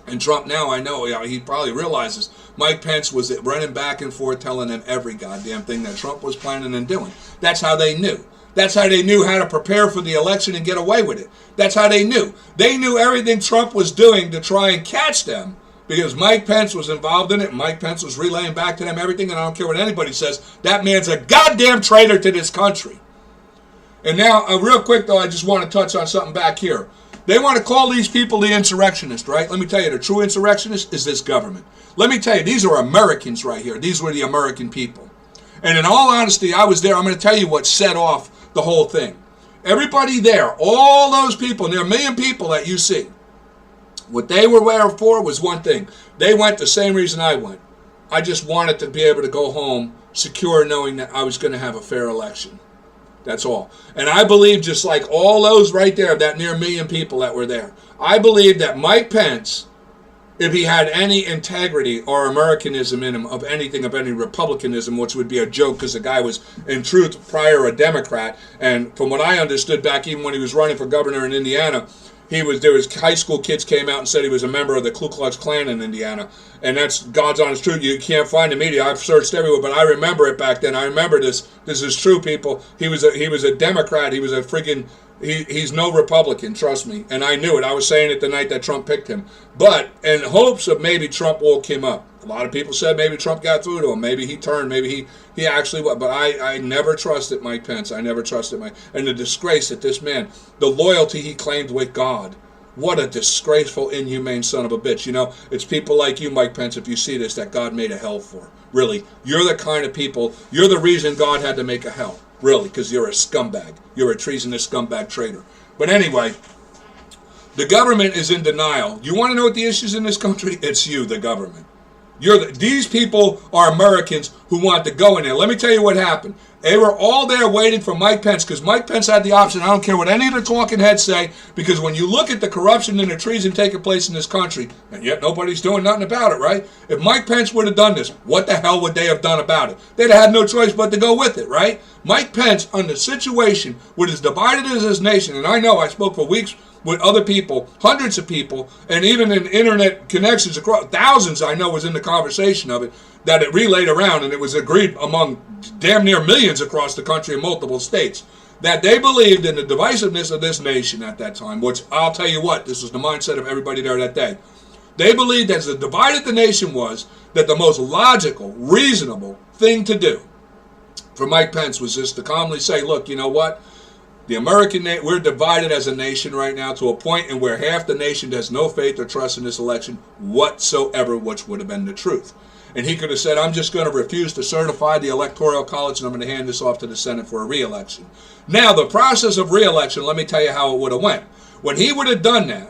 And Trump now, I know, he probably realizes Mike Pence was running back and forth telling them every goddamn thing that Trump was planning and doing. That's how they knew. That's how they knew how to prepare for the election and get away with it. That's how they knew. They knew everything Trump was doing to try and catch them because Mike Pence was involved in it. And Mike Pence was relaying back to them everything, and I don't care what anybody says. That man's a goddamn traitor to this country. And now, real quick, though, I just want to touch on something back here. They want to call these people the insurrectionists, right? Let me tell you, the true insurrectionist is this government. Let me tell you, these are Americans right here. These were the American people. And in all honesty, I was there. I'm going to tell you what set off the whole thing. Everybody there, all those people, and there are a million people that you see, what they were there for was one thing. They went the same reason I went. I just wanted to be able to go home secure knowing that I was going to have a fair election. That's all. And I believe, just like all those right there, that near million people that were there, I believe that Mike Pence if he had any integrity or Americanism in him of anything, of any republicanism, which would be a joke because the guy was, in truth, prior a Democrat. And from what I understood back even when he was running for governor in Indiana, there was high school kids came out and said he was a member of the Ku Klux Klan in Indiana. And that's God's honest truth. You can't find the media. I've searched everywhere, but I remember it back then. I remember this. This is true, people. He was a Democrat. He was a freaking... He's no Republican, trust me. And I knew it. I was saying it the night that Trump picked him. But in hopes of maybe Trump woke him up. A lot of people said maybe Trump got through to him. Maybe he turned. Maybe he actually... But I never trusted Mike Pence. I never trusted Mike. And the disgrace that this man, the loyalty he claimed with God, what a disgraceful, inhumane son of a bitch. You know, it's people like you, Mike Pence, if you see this, that God made a hell for. Really. You're the kind of people... You're the reason God had to make a hell. Really, because you're a scumbag. You're a treasonous scumbag traitor. But anyway, the government is in denial. You want to know what the issues in this country? It's you, the government. These people are Americans who want to go in there. Let me tell you what happened. They were all there waiting for Mike Pence because Mike Pence had the option. I don't care what any of the talking heads say, because when you look at the corruption and the treason taking place in this country, and yet nobody's doing nothing about it, right? If Mike Pence would have done this, what the hell would they have done about it? They'd have had no choice but to go with it, right? Mike Pence, on the situation, what is divided as this nation, and I know I spoke for weeks with other people, hundreds of people, and even in internet connections across thousands, I know was in the conversation of it, that it relayed around and it was agreed among damn near millions across the country in multiple states, that they believed in the divisiveness of this nation at that time, which I'll tell you what, this was the mindset of everybody there that day. They believed that as divided the nation was, that the most logical, reasonable thing to do for Mike Pence was just to calmly say, look, you know what? The we're divided as a nation right now to a point in where half the nation has no faith or trust in this election whatsoever, which would have been the truth. And he could have said, I'm just going to refuse to certify the Electoral College and I'm going to hand this off to the Senate for a re-election. Now, the process of re-election, let me tell you how it would have went. When he would have done that,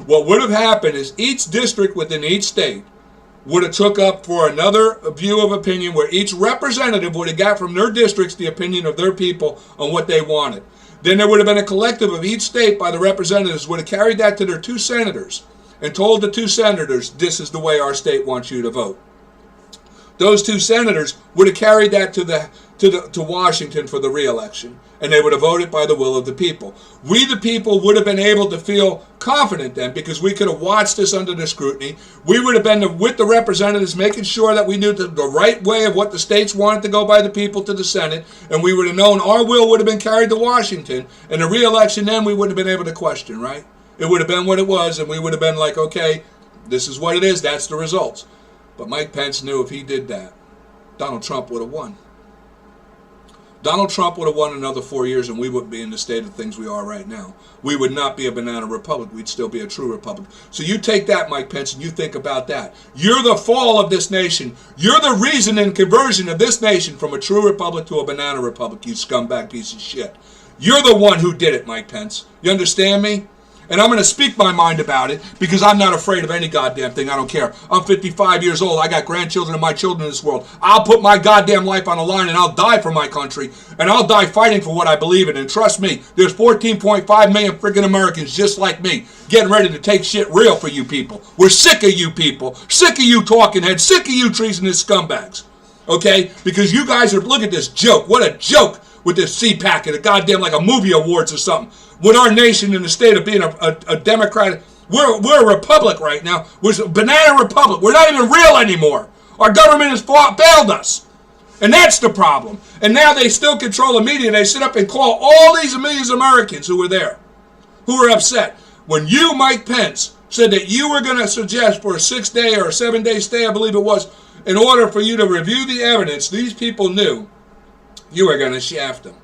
what would have happened is each district within each state would have took up for another view of opinion where each representative would have got from their districts the opinion of their people on what they wanted. Then there would have been a collective of each state by the representatives would have carried that to their two senators and told the two senators, this is the way our state wants you to vote. Those two senators would have carried that to Washington for the re-election, and they would have voted by the will of the people. We, the people, would have been able to feel confident then because we could have watched this under the scrutiny. We would have been with the representatives making sure that we knew the right way of what the states wanted to go by the people to the Senate, and we would have known our will would have been carried to Washington, and the re-election then we wouldn't have been able to question, right? It would have been what it was, and we would have been like, okay, this is what it is, that's the results. But Mike Pence knew if he did that, Donald Trump would have won. Donald Trump would have won another 4 years and we wouldn't be in the state of things we are right now. We would not be a banana republic. We'd still be a true republic. So you take that, Mike Pence, and you think about that. You're the fall of this nation. You're the reason and conversion of this nation from a true republic to a banana republic, you scumbag piece of shit. You're the one who did it, Mike Pence. You understand me? And I'm going to speak my mind about it because I'm not afraid of any goddamn thing. I don't care. I'm 55 years old. I got grandchildren and my children in this world. I'll put my goddamn life on the line and I'll die for my country. And I'll die fighting for what I believe in. And trust me, there's 14.5 million freaking Americans just like me getting ready to take shit real for you people. We're sick of you people. Sick of you talking heads. Sick of you treasonous scumbags. Okay? Because you guys are, look at this joke. What a joke with this CPAC and a goddamn like a movie awards or something. With our nation in the state of being a Democratic, we're a republic right now. We're a banana republic. We're not even real anymore. Our government has failed us. And that's the problem. And now they still control the media. They sit up and call all these millions of Americans who were there, who were upset. When you, Mike Pence, said that you were going to suggest for a 6-day or a 7-day stay, I believe it was, in order for you to review the evidence, these people knew you were going to shaft them.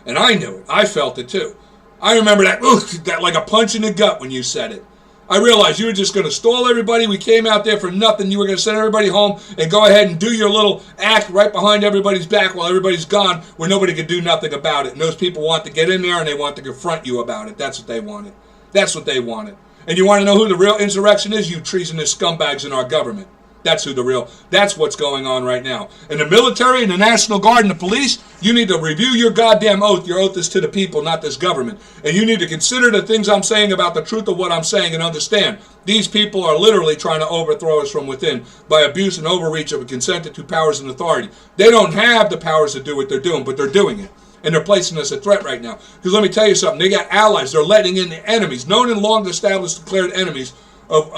And I knew it. I felt it too. I remember that like a punch in the gut when you said it. I realized you were just going to stall everybody. We came out there for nothing. You were going to send everybody home and go ahead and do your little act right behind everybody's back while everybody's gone where nobody could do nothing about it. And those people want to get in there and they want to confront you about it. That's what they wanted. That's what they wanted. And you want to know who the real insurrection is? You treasonous scumbags in our government. That's what's going on right now. And the military and the National Guard and the police, you need to review your goddamn oath. Your oath is to the people, not this government. And you need to consider the things I'm saying about the truth of what I'm saying and understand. These people are literally trying to overthrow us from within by abuse and overreach of a consented to powers and authority. They don't have the powers to do what they're doing, but they're doing it. And they're placing us a threat right now. Because let me tell you something. They got allies. They're letting in the enemies, known and long established declared enemies of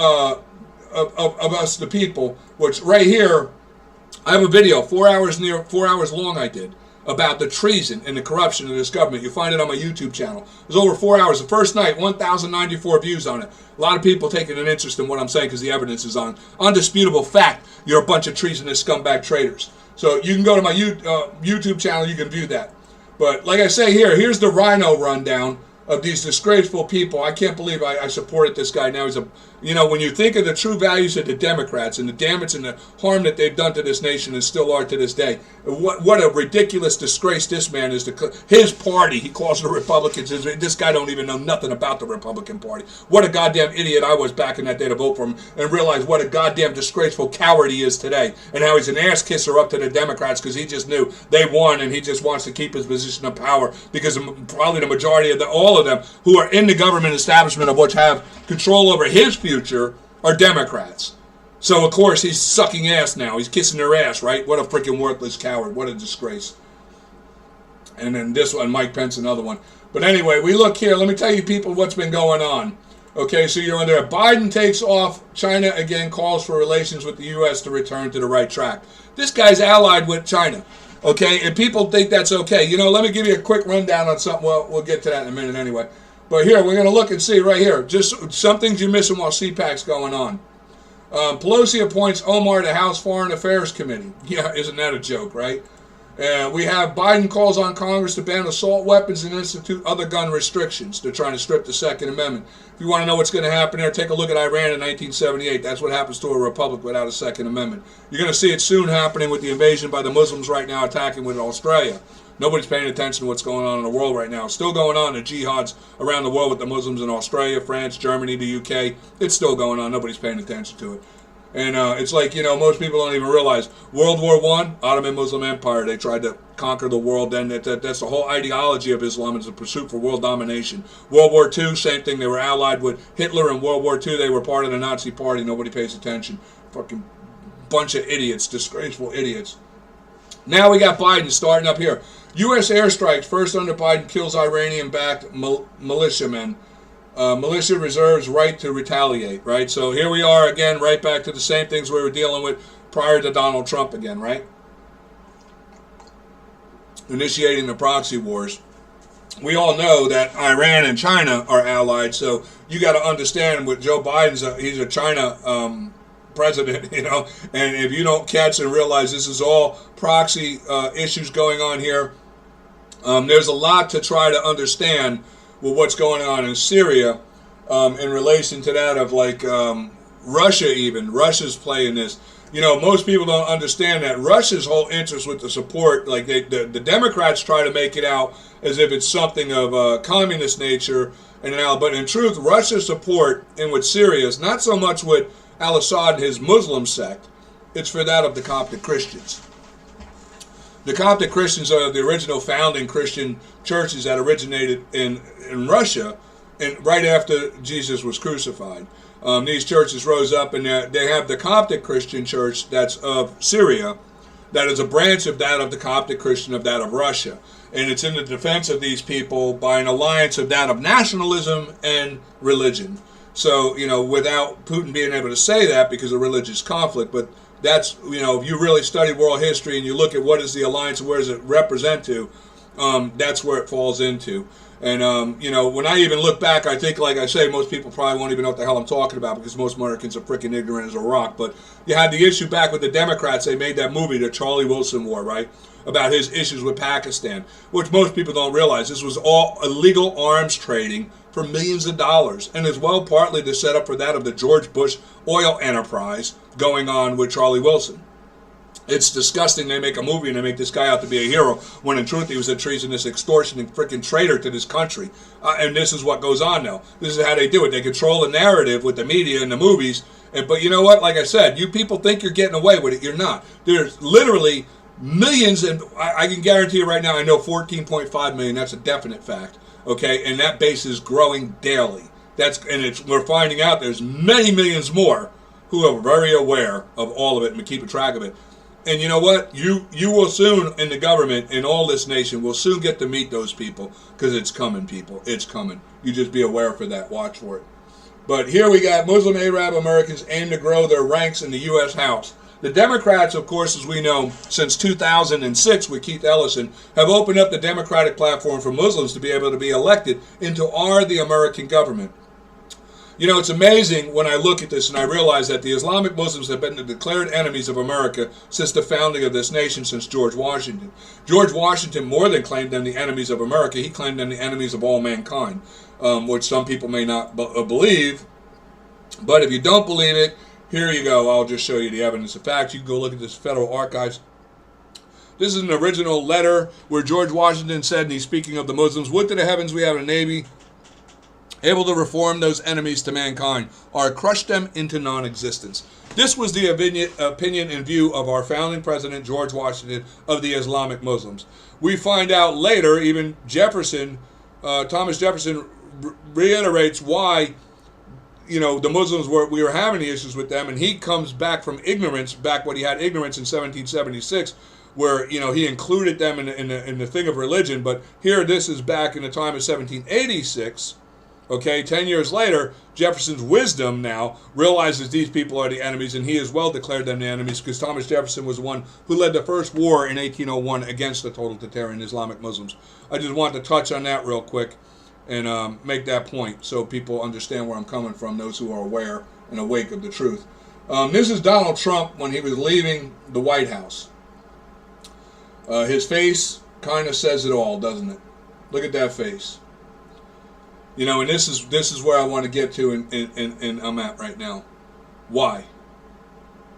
us, the people. Which right here, I have a video, 4 hours long I did, about the treason and the corruption of this government. You'll find it on my YouTube channel. It was over 4 hours. The first night, 1,094 views on it. A lot of people taking an interest in what I'm saying because the evidence is on. Undisputable fact, you're a bunch of treasonous scumbag traitors. So you can go to my YouTube channel, you can view that. But like I say here's the RINO rundown of these disgraceful people. I can't believe I supported this guy. Now he's when you think of the true values of the Democrats and the damage and the harm that they've done to this nation and still are to this day, what a ridiculous disgrace this man is to his party. He calls the Republicans. This guy don't even know nothing about the Republican Party. What a goddamn idiot I was back in that day to vote for him and realize what a goddamn disgraceful coward he is today and how he's an ass kisser up to the Democrats because he just knew they won and he just wants to keep his position of power because probably the majority of all of them who are in the government establishment of which have control over his future are Democrats. So of course he's sucking ass now. He's kissing their ass, right? What a freaking worthless coward. What a disgrace. And then this one, Mike Pence, another one. But anyway, we look here. Let me tell you people what's been going on. Okay, so you're under Biden takes off. China again calls for relations with the U.S. to return to the right track. This guy's allied with China. Okay, and people think that's okay. Let me give you a quick rundown on something. Well, we'll get to that in a minute anyway. But here, we're going to look and see right here. Just some things you're missing while CPAC's going on. Pelosi appoints Omar to House Foreign Affairs Committee. Yeah, isn't that a joke, right? We have Biden calls on Congress to ban assault weapons and institute other gun restrictions. They're trying to strip the Second Amendment. If you want to know what's going to happen there, take a look at Iran in 1978. That's what happens to a republic without a Second Amendment. You're going to see it soon happening with the invasion by the Muslims right now attacking with Australia. Nobody's paying attention to what's going on in the world right now. It's still going on, the jihads around the world with the Muslims in Australia, France, Germany, the UK. It's still going on. Nobody's paying attention to it. And it's like, most people don't even realize World War I, Ottoman Muslim Empire, they tried to conquer the world. Then that's the whole ideology of Islam, is the pursuit for world domination. World War II, same thing. They were allied with Hitler in World War II. They were part of the Nazi Party. Nobody pays attention. Fucking bunch of idiots, disgraceful idiots. Now we got Biden starting up here. U.S. airstrikes, first under Biden, kills Iranian-backed militiamen. Militia reserves right to retaliate, right? So here we are again, right back to the same things we were dealing with prior to Donald Trump again, right? Initiating the proxy wars. We all know that Iran and China are allied, so you got to understand what Joe Biden's, he's a China president, and if you don't catch and realize this is all proxy issues going on here, there's a lot to try to understand with what's going on in Syria in relation to that of Russia even. Russia's playing this. Most people don't understand that Russia's whole interest with the support, the Democrats try to make it out as if it's something of a communist nature, but in truth, Russia's support in with Syria is not so much with al-Assad and his Muslim sect, it's for that of the Coptic Christians. The Coptic Christians are the original founding Christian churches that originated in Russia and right after Jesus was crucified. These churches rose up, and they have the Coptic Christian church that's of Syria, that is a branch of that of the Coptic Christian of that of Russia. And it's in the defense of these people by an alliance of that of nationalism and religion. So, without Putin being able to say that because of religious conflict, but that's, if you really study world history and you look at what is the alliance and where does it represent to, that's where it falls into. And, when I even look back, I think, like I say, most people probably won't even know what the hell I'm talking about because most Americans are freaking ignorant as a rock. But you had the issue back with the Democrats. They made that movie, the Charlie Wilson War, right, about his issues with Pakistan, which most people don't realize. This was all illegal arms trading for millions of dollars, and as well partly to set up for that of the George Bush oil enterprise going on with Charlie Wilson. It's disgusting. They make a movie and they make this guy out to be a hero when in truth he was a treasonous, extortionate, freaking traitor to this country. And this is what goes on now. This is how they do it. They control the narrative with the media and the movies. But you know what? Like I said, you people think you're getting away with it. You're not. There's literally millions, and I can guarantee you right now, I know 14.5 million. That's a definite fact. Okay, and that base is growing daily. We're finding out there's many millions more who are very aware of all of it and keeping track of it. And you know what? You will soon, in the government, in all this nation, will soon get to meet those people, because it's coming, people. It's coming. You just be aware for that. Watch for it. But here we got Muslim Arab Americans aim to grow their ranks in the U.S. House. The Democrats, of course, as we know, since 2006 with Keith Ellison, have opened up the Democratic platform for Muslims to be able to be elected into the American government. You know, it's amazing when I look at this and I realize that the Islamic Muslims have been the declared enemies of America since the founding of this nation, since George Washington. George Washington more than claimed them the enemies of America. He claimed them the enemies of all mankind, which some people may not believe. But if you don't believe it, here you go. I'll just show you the evidence of fact. You can go look at this Federal Archives. This is an original letter where George Washington said, and he's speaking of the Muslims, "Would to the heavens we have a navy able to reform those enemies to mankind, or crush them into non-existence." This was the opinion and view of our founding president, George Washington, of the Islamic Muslims. We find out later, even Jefferson, Thomas Jefferson reiterates why, you know, the Muslims we were having the issues with them, and he comes back from ignorance, back when he had ignorance in 1776, where, you know, he included them in the thing of religion. But here, this is back in the time of 1786. Okay, 10 years later, Jefferson's wisdom now realizes these people are the enemies, and he as well declared them the enemies, because Thomas Jefferson was the one who led the first war in 1801 against the totalitarian Islamic Muslims. I just wanted to touch on that real quick and make that point so people understand where I'm coming from, those who are aware and awake of the truth. This is Donald Trump when he was leaving the White House. His face kind of says it all, doesn't it? Look at that face. You know, and this is where I want to get to, and I'm at right now. Why?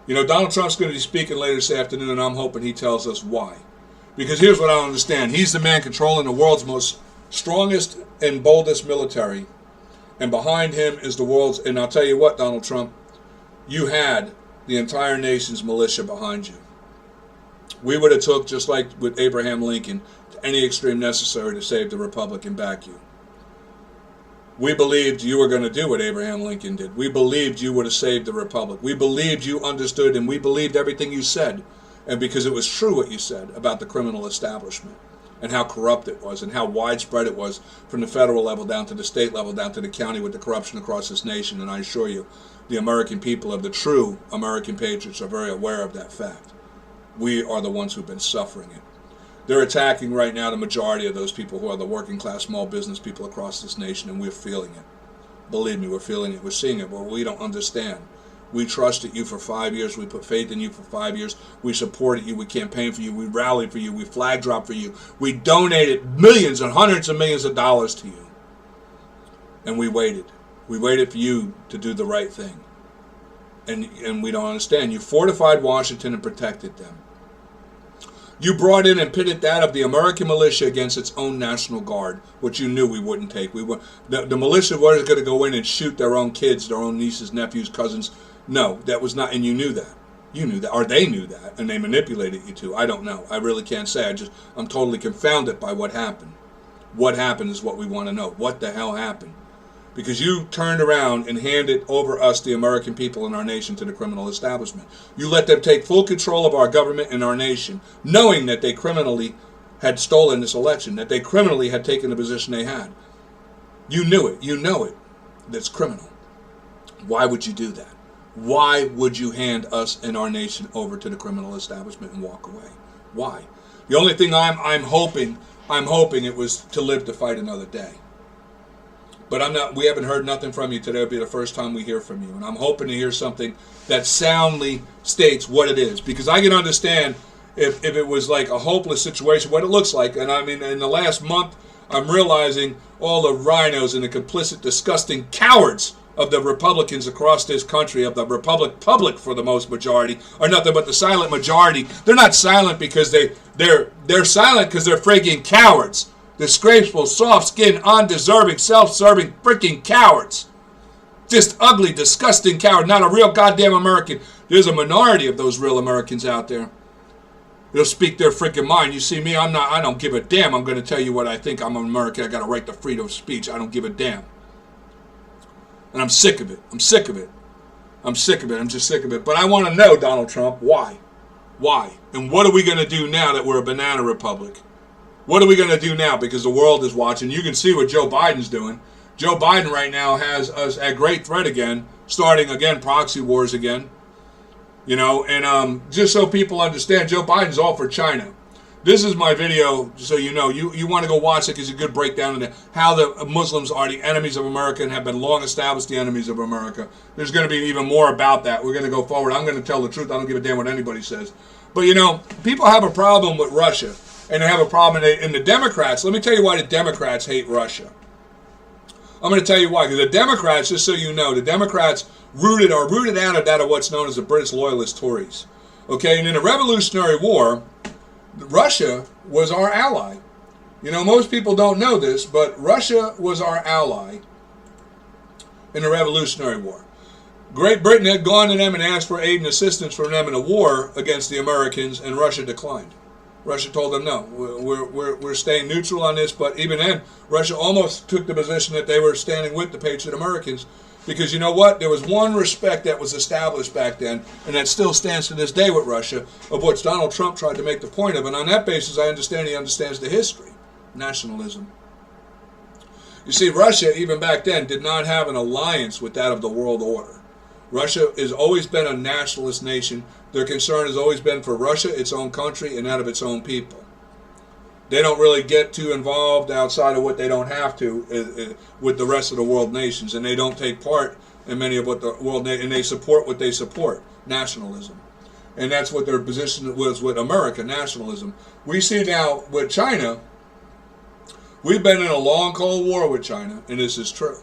You know, Donald Trump's going to be speaking later this afternoon, and I'm hoping he tells us why. Because here's what I don't understand. He's the man controlling the world's most strongest and boldest military. And behind him is the world's, and I'll tell you what, Donald Trump, you had the entire nation's militia behind you. We would have took, just like with Abraham Lincoln, to any extreme necessary to save the republic and back you. We believed you were going to do what Abraham Lincoln did. We believed you would have saved the republic. We believed you understood, and we believed everything you said. And because it was true what you said about the criminal establishment and how corrupt it was and how widespread it was from the federal level down to the state level, down to the county, with the corruption across this nation. And I assure you, the American people, of the true American patriots, are very aware of that fact. We are the ones who've been suffering it. They're attacking right now the majority of those people who are the working class, small business people across this nation, and we're feeling it. Believe me, we're feeling it. We're seeing it, but we don't understand. We trusted you for 5 years. We put faith in you for 5 years. We supported you. We campaigned for you. We rallied for you. We flag dropped for you. We donated millions and hundreds of millions of dollars to you. And we waited. We waited for you to do the right thing. And we don't understand. You fortified Washington and protected them. You brought in and pitted that of the American militia against its own National Guard, which you knew we wouldn't take. The militia wasn't going to go in and shoot their own kids, their own nieces, nephews, cousins. No, that was not, and you knew that. You knew that, or they knew that, and they manipulated you to. I don't know. I really can't say. I'm totally confounded by what happened. What happened is what we want to know. What the hell happened? Because you turned around and handed over us, the American people and our nation, to the criminal establishment. You let them take full control of our government and our nation, knowing that they criminally had stolen this election, that they criminally had taken the position they had. You knew it. You know it. That's criminal. Why would you do that? Why would you hand us and our nation over to the criminal establishment and walk away? Why? The only thing I'm hoping it was to live to fight another day. But we haven't heard nothing from you today. It'll be the first time we hear from you. And I'm hoping to hear something that soundly states what it is. Because I can understand if it was like a hopeless situation, what it looks like. And I mean, in the last month, I'm realizing all the RINOs and the complicit, disgusting cowards of the Republicans across this country, of the public for the most majority, are nothing but the silent majority. They're not silent because they're silent because they're freaking cowards. Disgraceful, soft-skinned, undeserving, self-serving freaking cowards. Just ugly, disgusting coward. Not a real goddamn American. There's a minority of those real Americans out there. They'll speak their freaking mind. You see me, I don't give a damn. I'm going to tell you what I think. I'm an American. I got a right to freedom of speech. I don't give a damn. And I'm sick of it. I'm sick of it. I'm sick of it. I'm just sick of it. But I want to know, Donald Trump, why? Why? And what are we going to do now that we're a banana republic? What are we going to do now? Because the world is watching. You can see what Joe Biden's doing. Joe Biden right now has us at great threat again, starting again proxy wars again. You know, and just so people understand, Joe Biden's all for China. This is my video, so you know. You want to go watch it because it's a good breakdown into how the Muslims are the enemies of America and have been long established the enemies of America. There's going to be even more about that. We're going to go forward. I'm going to tell the truth. I don't give a damn what anybody says. But, you know, people have a problem with Russia, and they have a problem in the Democrats. Let me tell you why the Democrats hate Russia. I'm going to tell you why. Because the Democrats, just so you know, the Democrats are rooted out of that of what's known as the British loyalist Tories. Okay, and in the Revolutionary War, Russia was our ally. You know, most people don't know this, but Russia was our ally in the Revolutionary War. Great Britain had gone to them and asked for aid and assistance from them in a war against the Americans, and Russia declined. Russia told them, no, we're staying neutral on this, but even then, Russia almost took the position that they were standing with the Patriot Americans, because you know what? There was one respect that was established back then, and that still stands to this day with Russia, of which Donald Trump tried to make the point of, and on that basis, I understand he understands the history. Nationalism. You see, Russia, even back then, did not have an alliance with that of the world order. Russia has always been a nationalist nation. Their concern has always been for Russia, its own country, and that of its own people. They don't really get too involved outside of what they don't have to with the rest of the world nations, and they don't take part in many of what the world and they support what they support, nationalism. And that's what their position was with America, nationalism. We see now with China, we've been in a long Cold War with China, and this is true.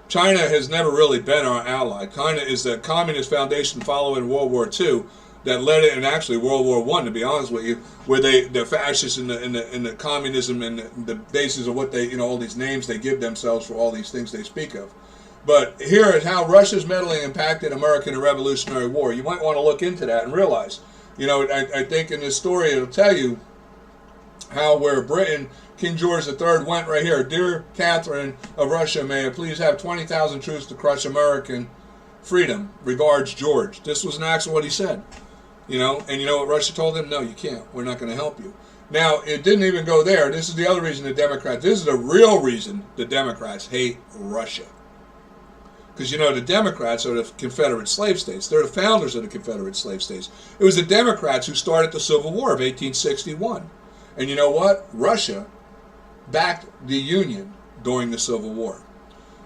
China has never really been our ally. China is the communist foundation following World War II that led it, and actually World War I, to be honest with you, where the fascists and the communism and the basis of what they, you know, all these names they give themselves for all these things they speak of. But here is how Russia's meddling impacted America in the Revolutionary War. You might want to look into that and realize, you know, I think in this story it'll tell you how where Britain, King George III went right here. Dear Catherine of Russia, may I please have 20,000 troops to crush American freedom. Regards, George. This was an actual what he said. You know, and you know what Russia told him? No, you can't. We're not going to help you. Now, it didn't even go there. This is the other reason the Democrats, this is the real reason the Democrats hate Russia. Because, you know, the Democrats are the Confederate slave states. They're the founders of the Confederate slave states. It was the Democrats who started the Civil War of 1861. And you know what? Russia backed the Union during the Civil War.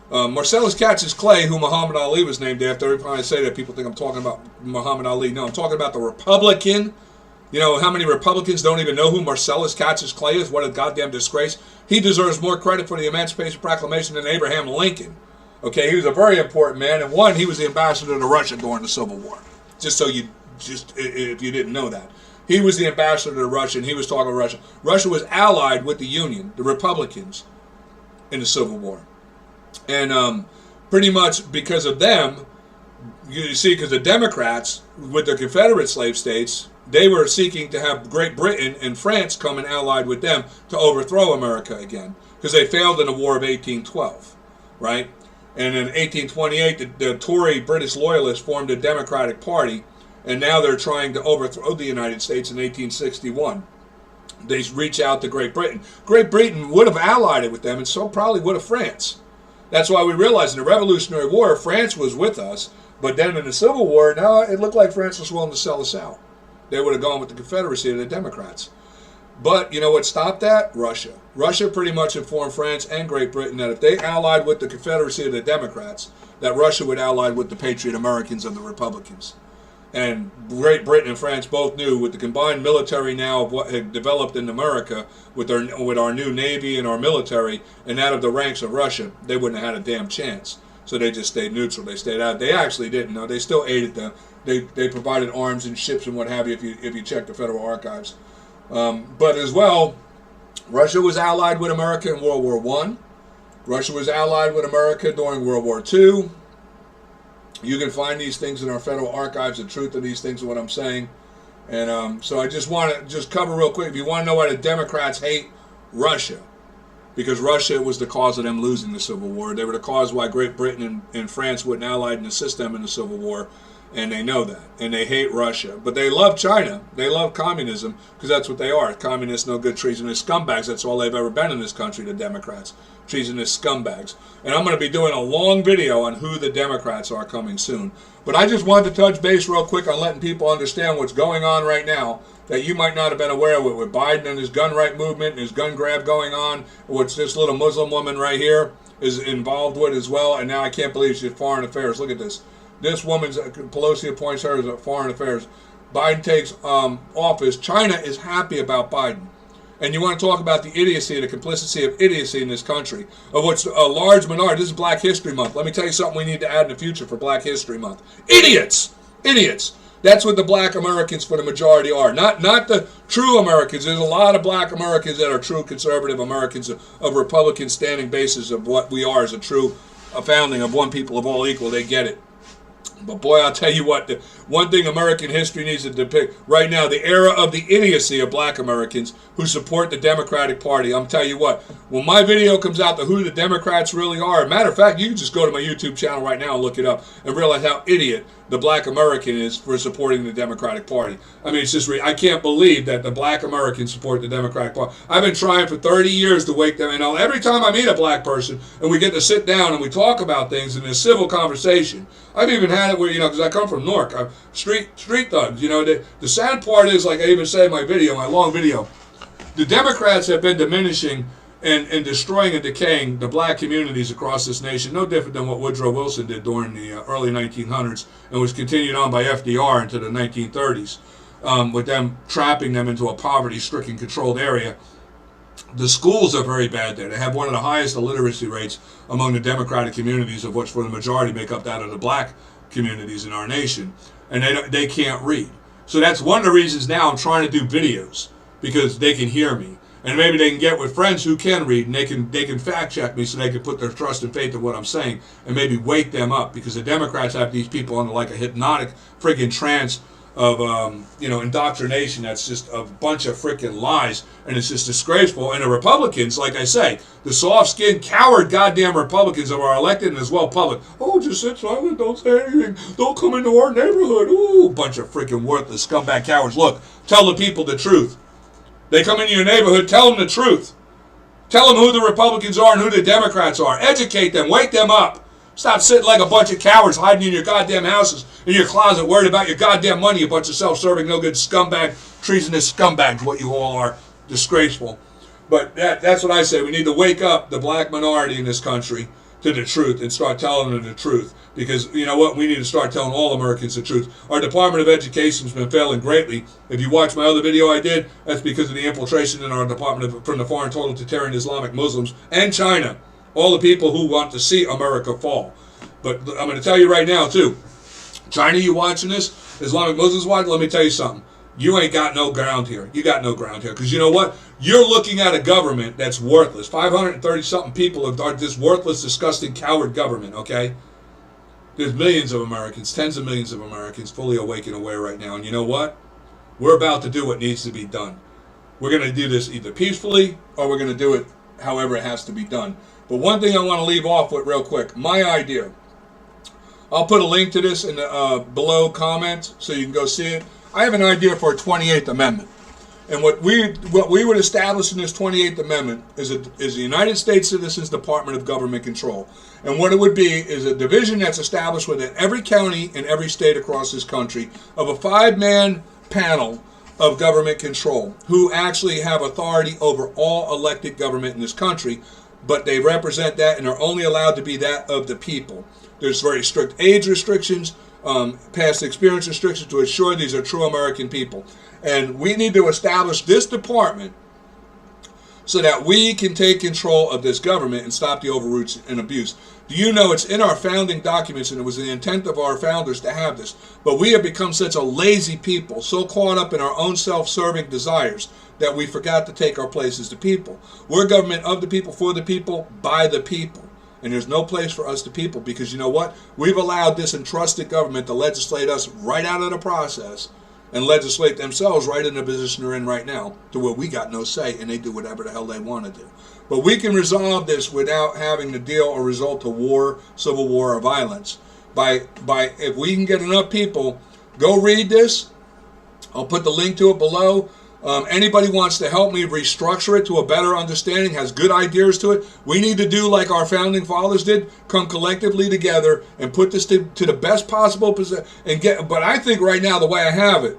Marcellus Cassius Clay, who Muhammad Ali was named after, every time I say that, people think I'm talking about Muhammad Ali. No, I'm talking about the Republican. You know, how many Republicans don't even know who Marcellus Cassius Clay is? What a goddamn disgrace. He deserves more credit for the Emancipation Proclamation than Abraham Lincoln. Okay, he was a very important man, and one, he was the ambassador to Russia during the Civil War. Just so you, if you didn't know that. He was the ambassador to Russia, and he was talking to Russia. Russia was allied with the Union, the Republicans, in the Civil War. And pretty much because of them, you see, because the Democrats, with the Confederate slave states, they were seeking to have Great Britain and France come and allied with them to overthrow America again, because they failed in the War of 1812, right? And in 1828, the Tory British Loyalists formed a Democratic Party, and now they're trying to overthrow the United States in 1861. They reach out to Great Britain. Great Britain would have allied it with them, and so probably would have France. That's why we realized in the Revolutionary War, France was with us, but then in the Civil War, no, it looked like France was willing to sell us out. They would have gone with the Confederacy of the Democrats. But you know what stopped that? Russia. Russia pretty much informed France and Great Britain that if they allied with the Confederacy of the Democrats, that Russia would ally with the Patriot Americans of the Republicans. And Great Britain and France both knew with the combined military now of what had developed in America with our new Navy and our military and that of the ranks of Russia, they wouldn't have had a damn chance. So they just stayed neutral. They stayed out. They actually didn't. No, they still aided them. They provided arms and ships and what have you. If you check the Federal Archives, but as well, Russia was allied with America in World War I. Russia was allied with America during World War II. You can find these things in our Federal Archives. The truth of these things are what I'm saying. And so I just want to just cover real quick. If you want to know why the Democrats hate Russia, because Russia was the cause of them losing the Civil War. They were the cause why Great Britain and France wouldn't ally and assist them in the Civil War. And they know that. And they hate Russia. But they love China. They love communism because that's what they are. Communists, no good, treasonous scumbags. That's all they've ever been in this country, the Democrats. Treasonous scumbags. And I'm going to be doing a long video on who the Democrats are coming soon. But I just wanted to touch base real quick on letting people understand what's going on right now that you might not have been aware of with Biden and his gun right movement and his gun grab going on, which this little Muslim woman right here is involved with as well. And now I can't believe she's foreign affairs. Look at this. This woman's, Pelosi appoints her as a foreign affairs. Biden takes office. China is happy about Biden. And you want to talk about the idiocy, the complicity of idiocy in this country, of which a large minority, this is Black History Month. Let me tell you something we need to add in the future for Black History Month. Idiots! Idiots! That's what the black Americans for the majority are. Not the true Americans. There's a lot of black Americans that are true conservative Americans of Republican standing basis of what we are as a true founding of one people of all equal. They get it. But boy, I'll tell you what, the one thing American history needs to depict right now, the era of the idiocy of black Americans who support the Democratic Party. I'm telling you what, when my video comes out to who the Democrats really are, matter of fact, you can just go to my YouTube channel right now and look it up and realize how idiot the black American is for supporting the Democratic Party. I mean, it's just, I can't believe that the black Americans support the Democratic Party. I've been trying for 30 years to wake them, and every time I meet a black person and we get to sit down and we talk about things in a civil conversation, I've even had it where, because I come from Newark, street thugs, the sad part is, like I even said in my video, my long video, the Democrats have been diminishing and destroying and decaying the black communities across this nation, no different than what Woodrow Wilson did during the early 1900s and was continued on by FDR into the 1930s, with them trapping them into a poverty-stricken controlled area. The schools are very bad there. They have one of the highest illiteracy rates among the Democratic communities, of which for the majority make up that of the black communities in our nation, and they can't read. So that's one of the reasons now I'm trying to do videos, because they can hear me. And maybe they can get with friends who can read, and they can fact check me so they can put their trust and faith in what I'm saying and maybe wake them up, because the Democrats have these people under like a hypnotic friggin' trance of indoctrination that's just a bunch of freaking lies, and it's just disgraceful. And the Republicans, like I say, the soft-skinned, coward goddamn Republicans that are elected and as well public, just sit silent, don't say anything, don't come into our neighborhood, bunch of freaking worthless scumbag cowards. Look, tell the people the truth. They come into your neighborhood, tell them the truth. Tell them who the Republicans are and who the Democrats are. Educate them, wake them up. Stop sitting like a bunch of cowards hiding in your goddamn houses, in your closet, worried about your goddamn money, you bunch of self-serving, no-good scumbag, treasonous scumbags, what you all are. Disgraceful. But that's what I say. We need to wake up the black minority in this country to the truth and start telling them the truth. Because, you know what, we need to start telling all Americans the truth. Our Department of Education has been failing greatly. If you watch my other video I did, that's because of the infiltration in our department from the foreign totalitarian Islamic Muslims and China. All the people who want to see America fall. But I'm going to tell you right now, too. China, you watching this? Islamic Muslims watching? Let me tell you something. You ain't got no ground here. You got no ground here. Because you know what? You're looking at a government that's worthless. 530-something people are this worthless, disgusting, coward government, okay? There's millions of Americans, tens of millions of Americans fully awake and aware right now. And you know what? We're about to do what needs to be done. We're going to do this either peacefully or we're going to do it however it has to be done. But one thing I want to leave off with real quick. My idea. I'll put a link to this in the below comments so you can go see it. I have an idea for a 28th Amendment. And what we would establish in this 28th Amendment is the United States Citizens Department of Government Control. And what it would be is a division that's established within every county in every state across this country of a 5-man panel of government control who actually have authority over all elected government in this country, but they represent that and are only allowed to be that of the people. There's very strict age restrictions, past experience restrictions to ensure these are true American people. And we need to establish this department so that we can take control of this government and stop the overreach and abuse. Do you know it's in our founding documents, and it was the intent of our founders to have this, but we have become such a lazy people, so caught up in our own self-serving desires, that we forgot to take our place as the people. We're government of the people, for the people, by the people. And there's no place for us the people, because you know what? We've allowed this entrusted government to legislate us right out of the process and legislate themselves right in the position they're in right now, to where we got no say and they do whatever the hell they want to do. But we can resolve this without having to deal or result to war, civil war, or violence. By if we can get enough people, go read this. I'll put the link to it below. Anybody wants to help me restructure it to a better understanding, has good ideas to it, we need to do like our founding fathers did, come collectively together and put this to the best possible position. But I think right now the way I have it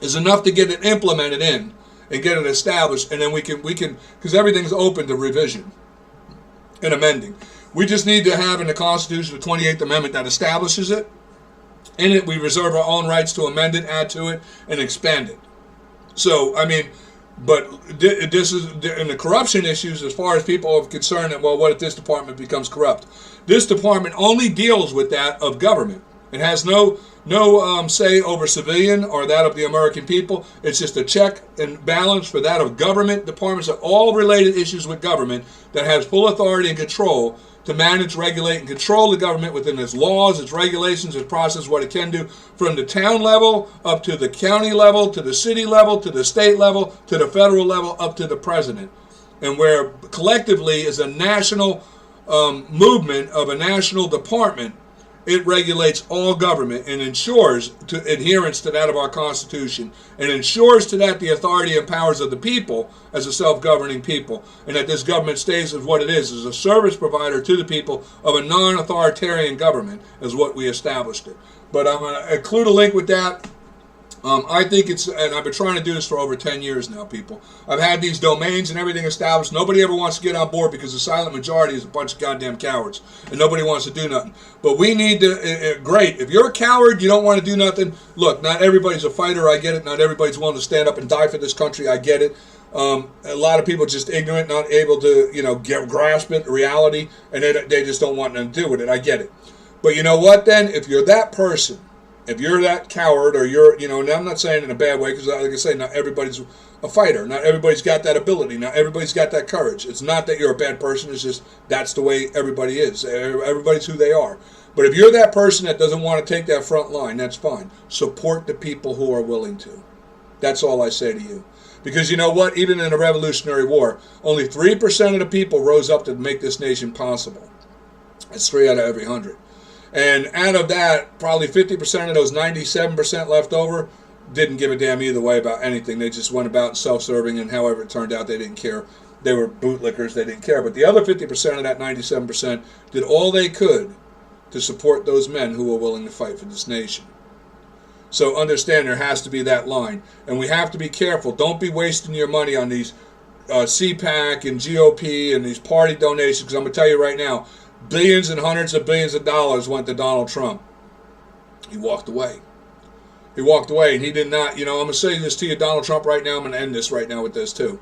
is enough to get it implemented in and get it established, and then we can because everything's open to revision and amending. We just need to have in the Constitution the 28th Amendment that establishes it. In it, we reserve our own rights to amend it, add to it, and expand it. So, I mean, but this is in the corruption issues, as far as people are concerned, that, well, what if this department becomes corrupt? This department only deals with that of government. It has no say over civilian or that of the American people. It's just a check and balance for that of government departments, of all related issues with government, that has full authority and control to manage, regulate, and control the government within its laws, its regulations, its process, what it can do, from the town level up to the county level, to the city level, to the state level, to the federal level, up to the president. And where collectively is a national movement of a national department, it regulates all government and ensures to adherence to that of our Constitution, and ensures to that the authority and powers of the people as a self-governing people, and that this government stays as what it is a service provider to the people of a non-authoritarian government, is what we established it. But I'm going to include a link with that. I think it's, and I've been trying to do this for over 10 years now, people. I've had these domains and everything established. Nobody ever wants to get on board because the silent majority is a bunch of goddamn cowards, and nobody wants to do nothing. But we need to, great. If you're a coward, you don't want to do nothing. Look, not everybody's a fighter, I get it. Not everybody's willing to stand up and die for this country, I get it. A lot of people just ignorant, not able to, grasp it, reality, and they just don't want nothing to do with it, I get it. But you know what then? If you're that person, if you're that coward, or you're, and I'm not saying it in a bad way, because like I say, not everybody's a fighter. Not everybody's got that ability. Not everybody's got that courage. It's not that you're a bad person. It's just that's the way everybody is. Everybody's who they are. But if you're that person that doesn't want to take that front line, that's fine. Support the people who are willing to. That's all I say to you. Because you know what? Even in the Revolutionary War, only 3% of the people rose up to make this nation possible. That's 3 out of every 100. And out of that, probably 50% of those 97% left over didn't give a damn either way about anything. They just went about self-serving, and however it turned out, they didn't care. They were bootlickers, they didn't care. But the other 50% of that 97% did all they could to support those men who were willing to fight for this nation. So understand there has to be that line. And we have to be careful. Don't be wasting your money on these CPAC and GOP and these party donations, because I'm going to tell you right now, billions and hundreds of billions of dollars went to Donald Trump. He walked away. He walked away, and he did not, I'm going to say this to you, Donald Trump, right now. I'm going to end this right now with this, too.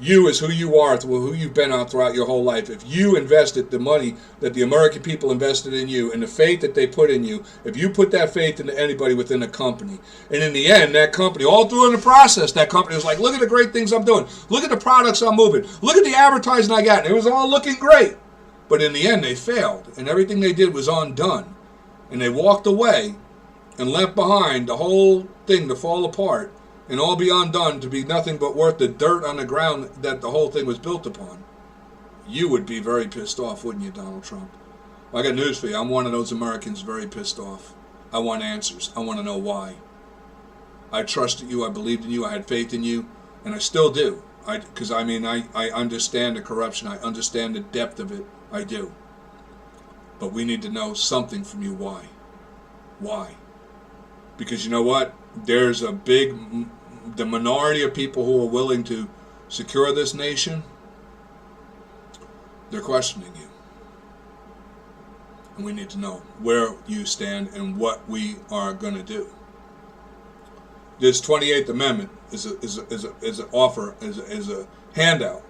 You is who you are, who you've been on throughout your whole life. If you invested the money that the American people invested in you and the faith that they put in you, if you put that faith into anybody within a company, and in the end, that company, all through in the process, that company was like, look at the great things I'm doing. Look at the products I'm moving. Look at the advertising I got. And it was all looking great. But in the end, they failed, and everything they did was undone. And they walked away and left behind the whole thing to fall apart and all be undone, to be nothing but worth the dirt on the ground that the whole thing was built upon. You would be very pissed off, wouldn't you, Donald Trump? Well, I got news for you. I'm one of those Americans very pissed off. I want answers. I want to know why. I trusted you. I believed in you. I had faith in you, and I still do. Because I understand the corruption. I understand the depth of it. I do. But we need to know something from you. Why? Why? Because you know what? There's the minority of people who are willing to secure this nation. They're questioning you. And we need to know where you stand and what we are going to do. This 28th Amendment is an offer, is a handout.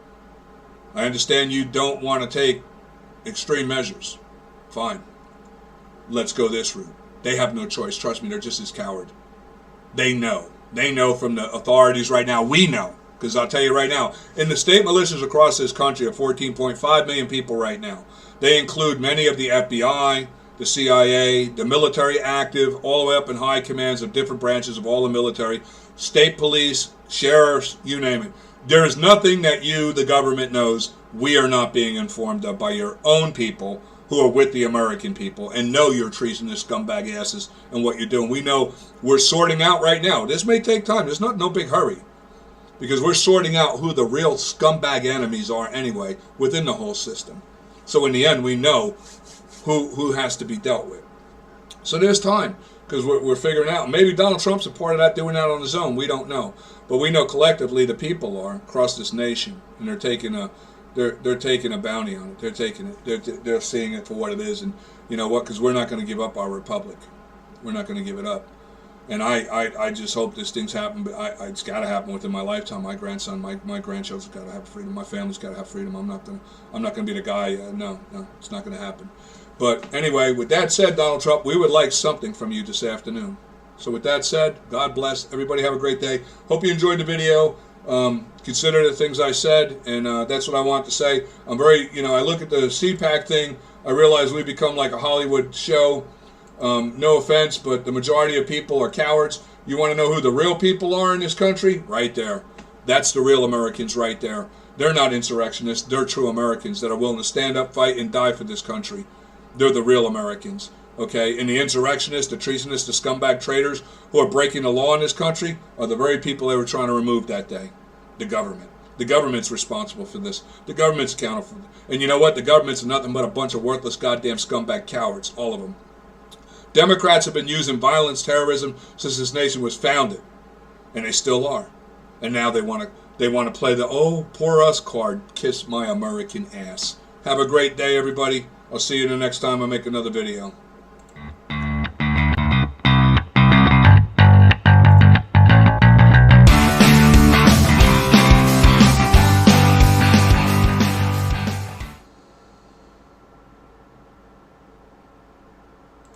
I understand you don't want to take extreme measures. Fine. Let's go this route. They have no choice. Trust me, they're just as coward. They know. They know from the authorities right now. We know. Because I'll tell you right now, in the state militias across this country of 14.5 million people right now, they include many of the FBI, the CIA, the military active, all the way up in high commands of different branches of all the military, state police, sheriffs, you name it. There is nothing that you, the government, knows we are not being informed of by your own people who are with the American people and know you're treasonous scumbag asses and what you're doing. We know we're sorting out right now. This may take time. There's no big hurry. Because we're sorting out who the real scumbag enemies are anyway within the whole system. So in the end, we know who has to be dealt with. So there's time, because we're figuring out. Maybe Donald Trump's a part of that, doing that on his own. We don't know. But we know collectively the people are across this nation, and they're taking a bounty on it. They're taking it. They're seeing it for what it is. And you know what? Because we're not going to give up our republic. We're not going to give it up. And I just hope this thing's happen, but it's got to happen within my lifetime. My grandson, my grandchildren's got to have freedom. My family's got to have freedom. I'm not gonna be the guy. No, it's not gonna happen. But anyway, with that said, Donald Trump, we would like something from you this afternoon. So with that said, God bless everybody. Have a great day. Hope you enjoyed the video. Consider the things I said, and that's what I want to say. I'm very, I look at the CPAC thing. I realize we become like a Hollywood show. No offense, but the majority of people are cowards. You want to know who the real people are in this country? Right there. That's the real Americans right there. They're not insurrectionists. They're true Americans that are willing to stand up, fight, and die for this country. They're the real Americans. Okay? And the insurrectionists, the treasonists, the scumbag traitors who are breaking the law in this country are the very people they were trying to remove that day. The government. The government's responsible for this. The government's accountable. And you know what? The government's nothing but a bunch of worthless goddamn scumbag cowards. All of them. Democrats have been using violence, terrorism since this nation was founded, and they still are. And now they want to play the "oh, poor us" card. Kiss my American ass. Have a great day, everybody. I'll see you the next time I make another video.